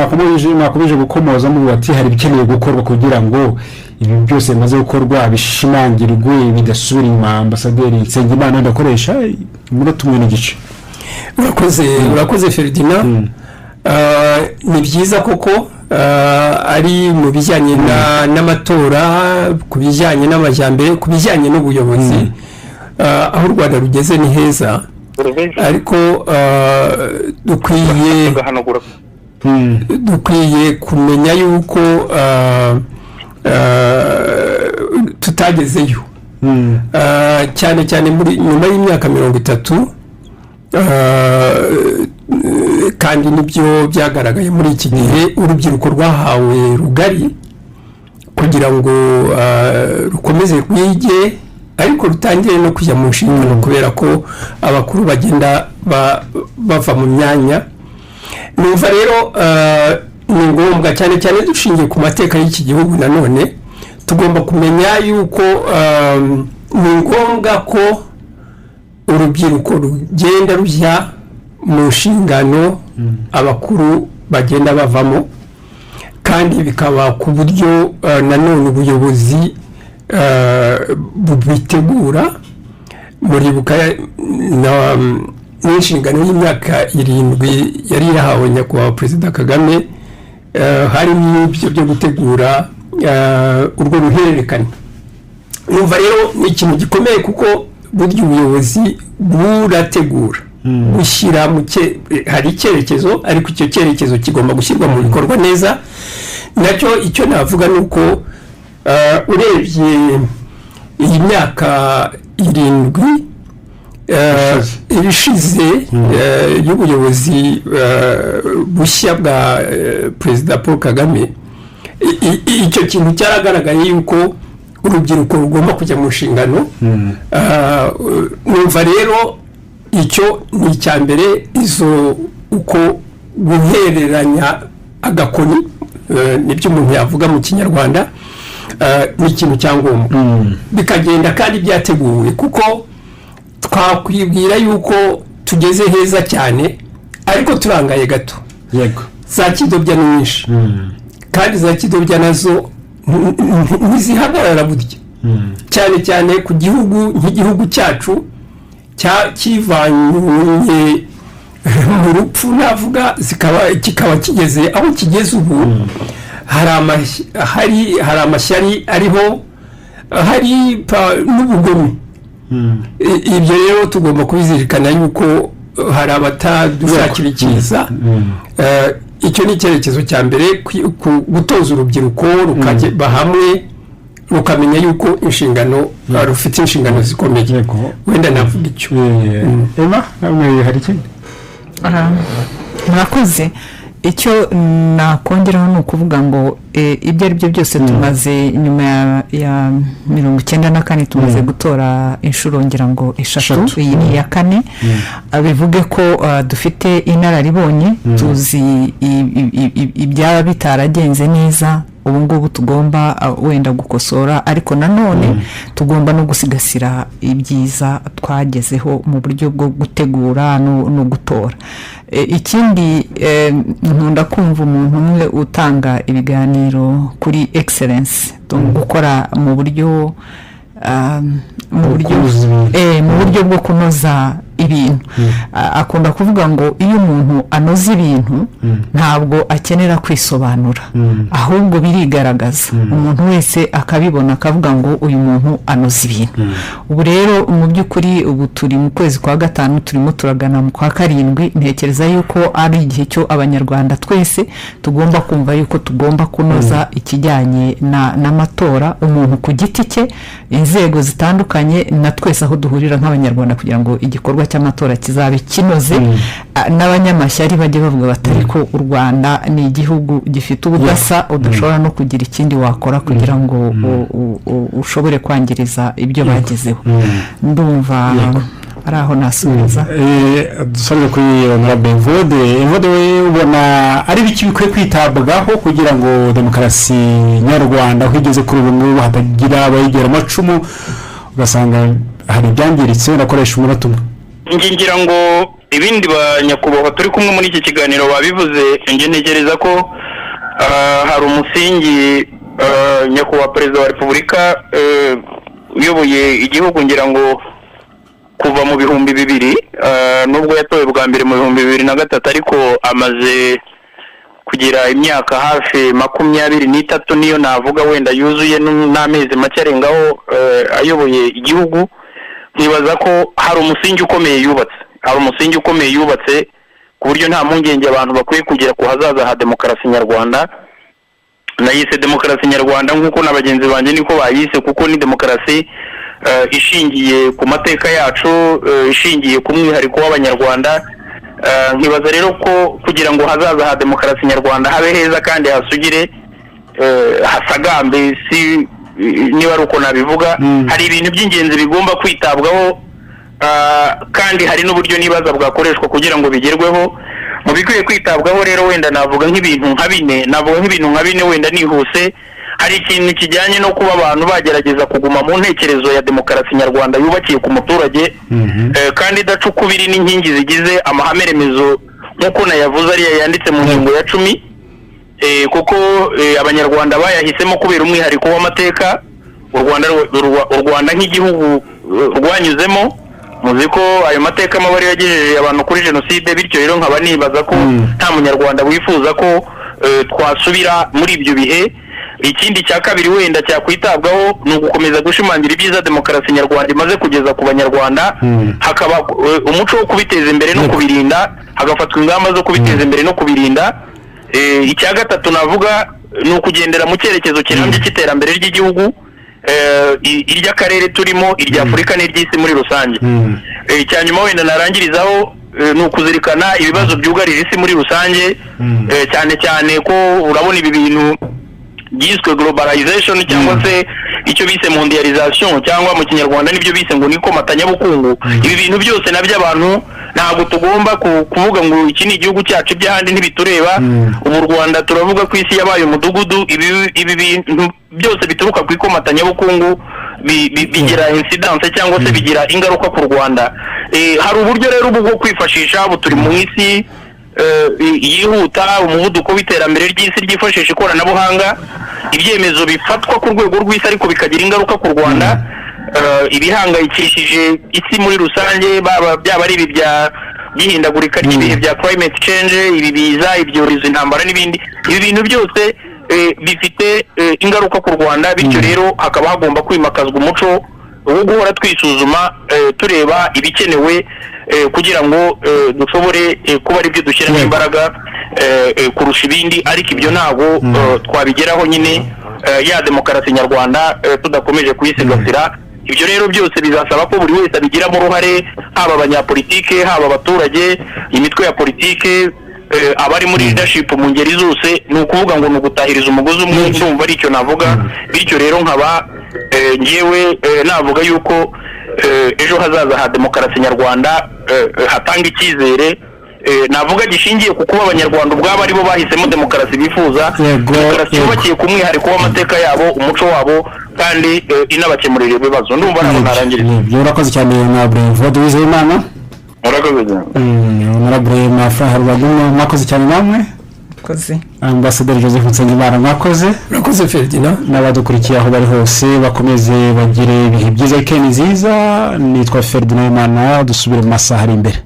mwakomeje gukomoza mu bati hari bikeneye gukorwa kugira ngo ibi byose bimaze gukorwa bishimangirwe bidasubira inyuma. Ambasaderi Nsengimana ndakoresha umunota umwe n'igice. urakoze Ferdinand. ni byiza koko ari mu bijyanye n'amatora, ku bijyanye n'amajyambere, ku bijyanye n'ubuyobozi, aho u Rwanda rugeze ni heza, ariko dukwiye kumenya yuko tutagezeyo, cyane cyane nyuma y'imyaka 30, kandi nibyo byagaragaye muri iki gihe. urubyiruko rwahawe rugari kugira ngo rukomeze rwige, ariko rutangire no kujya mu nshingano kubera ko abakuru bagenda bava mu myanya. numva rero ni ngombwa cyane cyane dushingiye ku mateka y'iki gihugu, nanone tugomba kumenya yuko ni ngombwa ko urubyiruko rugenda rujya mu nshingano abakuru bagenda bavamo, kandi bikaba ku buryo nanone ubuyobozi bubitegura. muribuka n'inshingano y'imyaka 7 yari yahawe nyakubahwa Perezida Kagame, harimo ibyo byo gutegura urwo ruhererekane. numva rero ni ikintu gikomeye, kuko burya ubuyobozi burategura gushyira hari icyerekezo, ariko icyo cyerekezo kigomba gushyirwa mu bikorwa neza. nacyo icyo navuga ni uko urebye iyi myaka 7 ibishize y'ubuyobozi bushya bwa Perezida Paul Kagame, icyo kintu cyaragaragaye yuko urubyiruko rugomba kujya mu nshingano. numva rero icyo ni icya mbere, uko guhereranya agakoni, nibyo umuntu yavuga mu Kinyarwanda, ni ikintu cyangombwa. bikagenda kandi byateguwe, kuko twakwibwira yuko tugeze heza cyane, ariko turangaye gato. yego, za kidobya ni nyinshi, kandi za kidobya nazo ntizihagarara burya, cyane cyane ku gihugu nk'igihugu cyacu kivanye mu rupfu navuga kikaba kigeze aho kigeze ubu. hari amashyari ariho, hari n'ubugome. Ibyo rero tugomba kubizirikana yuko hari abatadushakira icyiza. Icyo ni icyerekezo cya mbere, gutoza urubyiruko rukajya hamwe rukamenya yuko inshingano rufite inshingano zikomeye. Wenda navuga icyo. Emma, nawe hari ikindi? murakoze. Icyo nakongeraho ni ukuvuga ngo ibyo ari byo byose tumaze nyuma ya 94 tumaze gutora inshuro ngira ngo 3, iyi ni ya 4. Bivuge ko dufite inararibonye, tuzi ibyaba bitaragenze neza, ubu ngubu tugomba wenda gukosora, ariko nanone tugomba no gusigasira ibyiza twagezeho mu buryo bwo gutegura no gutora. Ikindi nkunda kumva umuntu umwe utanga ibiganiro kuri excellence, gukora mu buryo bwo kunoza ibintu. Akunda kuvuga ngo iyo umuntu anoza ibintu ntabwo akenera kwisobanura, ahubwo birigaragaza, umuntu wese akabibona akavuga ngo uyu muntu anoza ibintu. Ubu rero mu by'ukuri ubu turi mu kwezi kwa 5, turimo turagana mu kwa 7. Ntekereza yuko ari igihe cyo abanyarwanda twese tugomba kumva yuko tugomba kunoza ikijyanye n'amatora, umuntu ku giti cye, inzego zitandukanye, na twese aho duhurira nk'abanyarwanda, kugira ngo igikorwa cy'amatora kizabe kinoze. N'abanyamashyari bajye bavuga batari ko u Rwanda ni igihugu gifite ubudasa, udashobora no kugira ikindi wakora kugira ngo ushobore kwangiriza ibyo bagezeho. Ndumva ari aho nasubiza. Dusabye kuri Honorable Evode, we ubona ari biki bikwiye kwitabwaho kugira ngo demokarasi nyarwanda aho igeze kuri ubu ngubu hatagira abayigera amacumu ugasanga hari ibyangiritse nakoresha umunota umwe? Ngira ngo ibindi banyakubahwa turi kumwe muri iki kiganiro babivuze. Ntekereza ko hari umusingi nyakubahwa perezida wa repubulika uyoboye igihugu, ngira ngo kuva mu 2000, nubwo yatowe bwa mbere mu 2003, ariko amaze kugira imyaka hafi 23 niyo navuga wenda yuzuye n'amezi make arengaho ayoboye igihugu. Nkibaza ko hari umusingi ukomeye yubatse, ku buryo nta mpungenge abantu bakwiye kugira ku hazaza ha demokarasi nyarwanda. Nayise demokarasi nyarwanda nk'uko na bagenzi banjye niko bayise, kuko ni demokarasi ishingiye ku mateka yacu, ishingiye ku mwihariko w'abanyarwanda. Nkibaza rero ko kugira ngo hazaza ha demokarasi nyarwanda habe heza kandi hasugire, hasagambe, si niba ari uko nabivuga, hari ibintu by'ingenzi bigomba kwitabwaho, kandi hari n'uburyo nibaza bwakoreshwa kugira ngo bigerweho. Mu bikwiye kwitabwaho rero wenda navuga nk'ibintu nka 4 wenda nihuse. Hari ikintu kijyanye no kuba abantu bagerageza kuguma mu ntekerezo ya demokarasi nyarwanda yubakiye ku muturage, kandi idacukubiri n'inkingi zigize amahame remezo nk'uko nayavuze ariya yanditse mu ngingo ya 10. Kuko abanyarwanda bayahisemo kubera umwihariko w'amateka u Rwanda nk'igihugu rwanyuzemo. Muzi ko ayo mateka mabari yagejeje abantu kuri jenoside, bityo rero nkaba nibaza ko nta munyarwanda wifuza ko twasubira muri ibyo bihe. Ikindi cya kabiri wenda cyakwitabwaho ni ugukomeza gushimangira ibyiza demokarasi nyarwanda imaze kugeza ku banyarwanda, hakaba umuco wo kubiteza imbere no kubirinda, hagafatwa ingamba zo kubiteza imbere no kubirinda. Icya gatatu navuga ni ukugendera mu cyerekezo kirambye cy'iterambere ry'igihugu, iry'akarere turimo, irya Afurika n'iry'isi muri rusange. Icya nyuma wenda narangirizaho ni ukuzirikana ibibazo byugarije isi muri rusange, cyane cyane ko urabona ibi bintu byiswe globalization cyangwa se icyo bise mondialisation, cyangwa mu kinyarwanda nibyo bise ngo niko matanyabukungu. Ibi bintu byose nabyo abantu ntabwo tugomba kuvuga ngo iki ni igihugu cyacu by'ahandi ntibitureba. Mu Rwanda turavuga ko isi yabaye umudugudu. Ibi bintu byose bituruka ku ikomatanyabukungu bigira incidence cyangwa se bigira ingaruka ku Rwanda. Hari uburyo rero bwo kwifashisha, turi mu isi yihuta, umuvuduko w'iterambere ry'isi ryifashisha ikoranabuhanga, ibyemezo bifatwa ku rwego rw'isi ariko bikagira ingaruka ku Rwanda. ibihangayikishije isi muri rusange, byaba ari ibi by'ihindagurika ry'ibihe bya climate change, ibi biza, ibyorezo, intambara n'ibindi. Ibi bintu byose bifite ingaruka ku Rwanda, bityo rero hakaba hagomba kwimakazwa umuco wo guhora twisuzuma tureba ibikenewe kugira ngo dushobore kuba ari byo dushyiramo imbaraga kurusha ibindi, ariko ibyo ntabwo twabigeraho nyine ya demokarasi nyarwanda tudakomeje kuyisigasira. Ibyo rero byose bizasaba ko buri wese abigiramo uruhare, haba abanyapolitike, haba abaturage, imitwe ya politike, abari muri leadership mu ngeri zose. Ni ukuvuga ngo ni ugutahiriza umugozi umwe, ndumva ari icyo navuga. Bityo rero nkaba ngewe navuga yuko ejo hazaza ha demokarasi nyarwanda hatanga icyizere, navuga gishingiye ku kuba abanyarwanda ubwabo aribo bahisemo demokarasi bifuza, demokarasi yubakiye ku mwihariko w'amateka yabo, umuco wabo, kandi inabakemurira ibibazo. Ndumva ntabwo narangiriza. Urakoze cyane Honorable Evode Uwizeyimana. Murakoze cyane Honorable Mafra Harubagumo, mwakoze cyane namwe. Ambasaderi Joseph Nsengimana, mwakoze. Murakoze Ferdinand. N'abadukurikiye aho bari hose bakomeze bagire ibihe byiza, weekend nziza. Nitwa Ferdinand Imana, dusubire mu masaha ari imbere.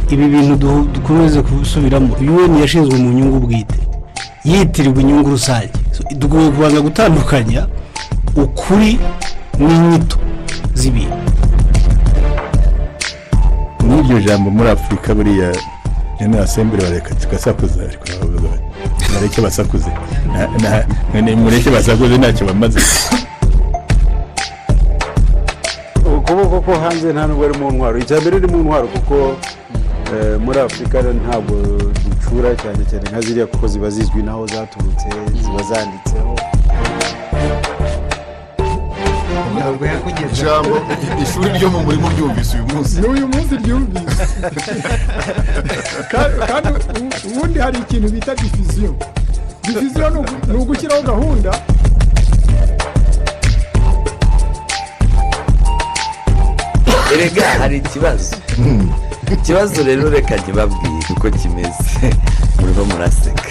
Ibi bintu dukomeze kubisubiramo. UN yashinzwe mu nyungu bwite, yitirirwa inyungu rusange. Dukwiye kubanza gutandukanya ukuri n'inyito z'ibintu. N'iryo jambo muri Afurika buriya General Assembly bareka tugasakuza, ariko bareke basakuze, mureke basakuze ntacyo bamaze. Ukuboko ko hanze nta nubwo ari mu ntwaro, icyambere ni mu ntwaro kuko muri Afurika ntabwo ducura cyane cyane nka ziriya kuko ziba zizwi naho zaturutse, ziba zanditseho. Jambo ishuri ryo mu murimo ryumvise uyu munsi. N'uyu munsi ryumvise. Kandi ubundi hari ikintu bita diffusion. Diffusion ni ugushyiraho gahunda. Erega hari ikibazo rero reka nkibabwire uko kimeze. Murimo muraseka.